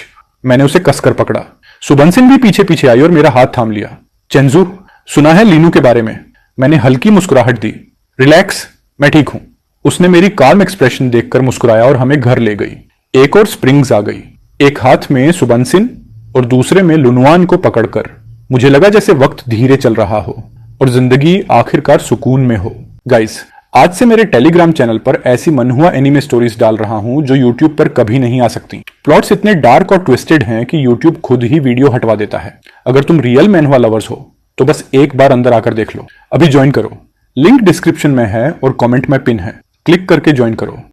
मैंने उसे कसकर पकड़ा। सुबंसिन भी पीछे पीछे आई और मेरा हाथ थाम लिया। चेंजू, सुना है लीनू के बारे में? मैंने हल्की मुस्कुराहट दी। रिलैक्स, मैं ठीक हूं। उसने मेरी काल्म एक्सप्रेशन देखकर मुस्कुराया और हमें घर ले गई। एक और स्प्रिंग्स आ गई, एक हाथ में सुबंसिन और दूसरे में लुनवान को पकड़कर। मुझे लगा जैसे वक्त धीरे चल रहा हो और जिंदगी आखिरकार सुकून में हो। गाइस, आज से मेरे टेलीग्राम चैनल पर ऐसी मनहुआ एनिमे स्टोरीज डाल रहा हूं जो यूट्यूब पर कभी नहीं आ सकती। प्लॉट्स इतने डार्क और ट्विस्टेड हैं कि यूट्यूब खुद ही वीडियो हटवा देता है। अगर तुम रियल मैनहुआ लवर्स हो तो बस एक बार अंदर आकर देख लो। अभी ज्वाइन करो, लिंक डिस्क्रिप्शन में है और कमेंट में पिन है। क्लिक करके ज्वाइन करो।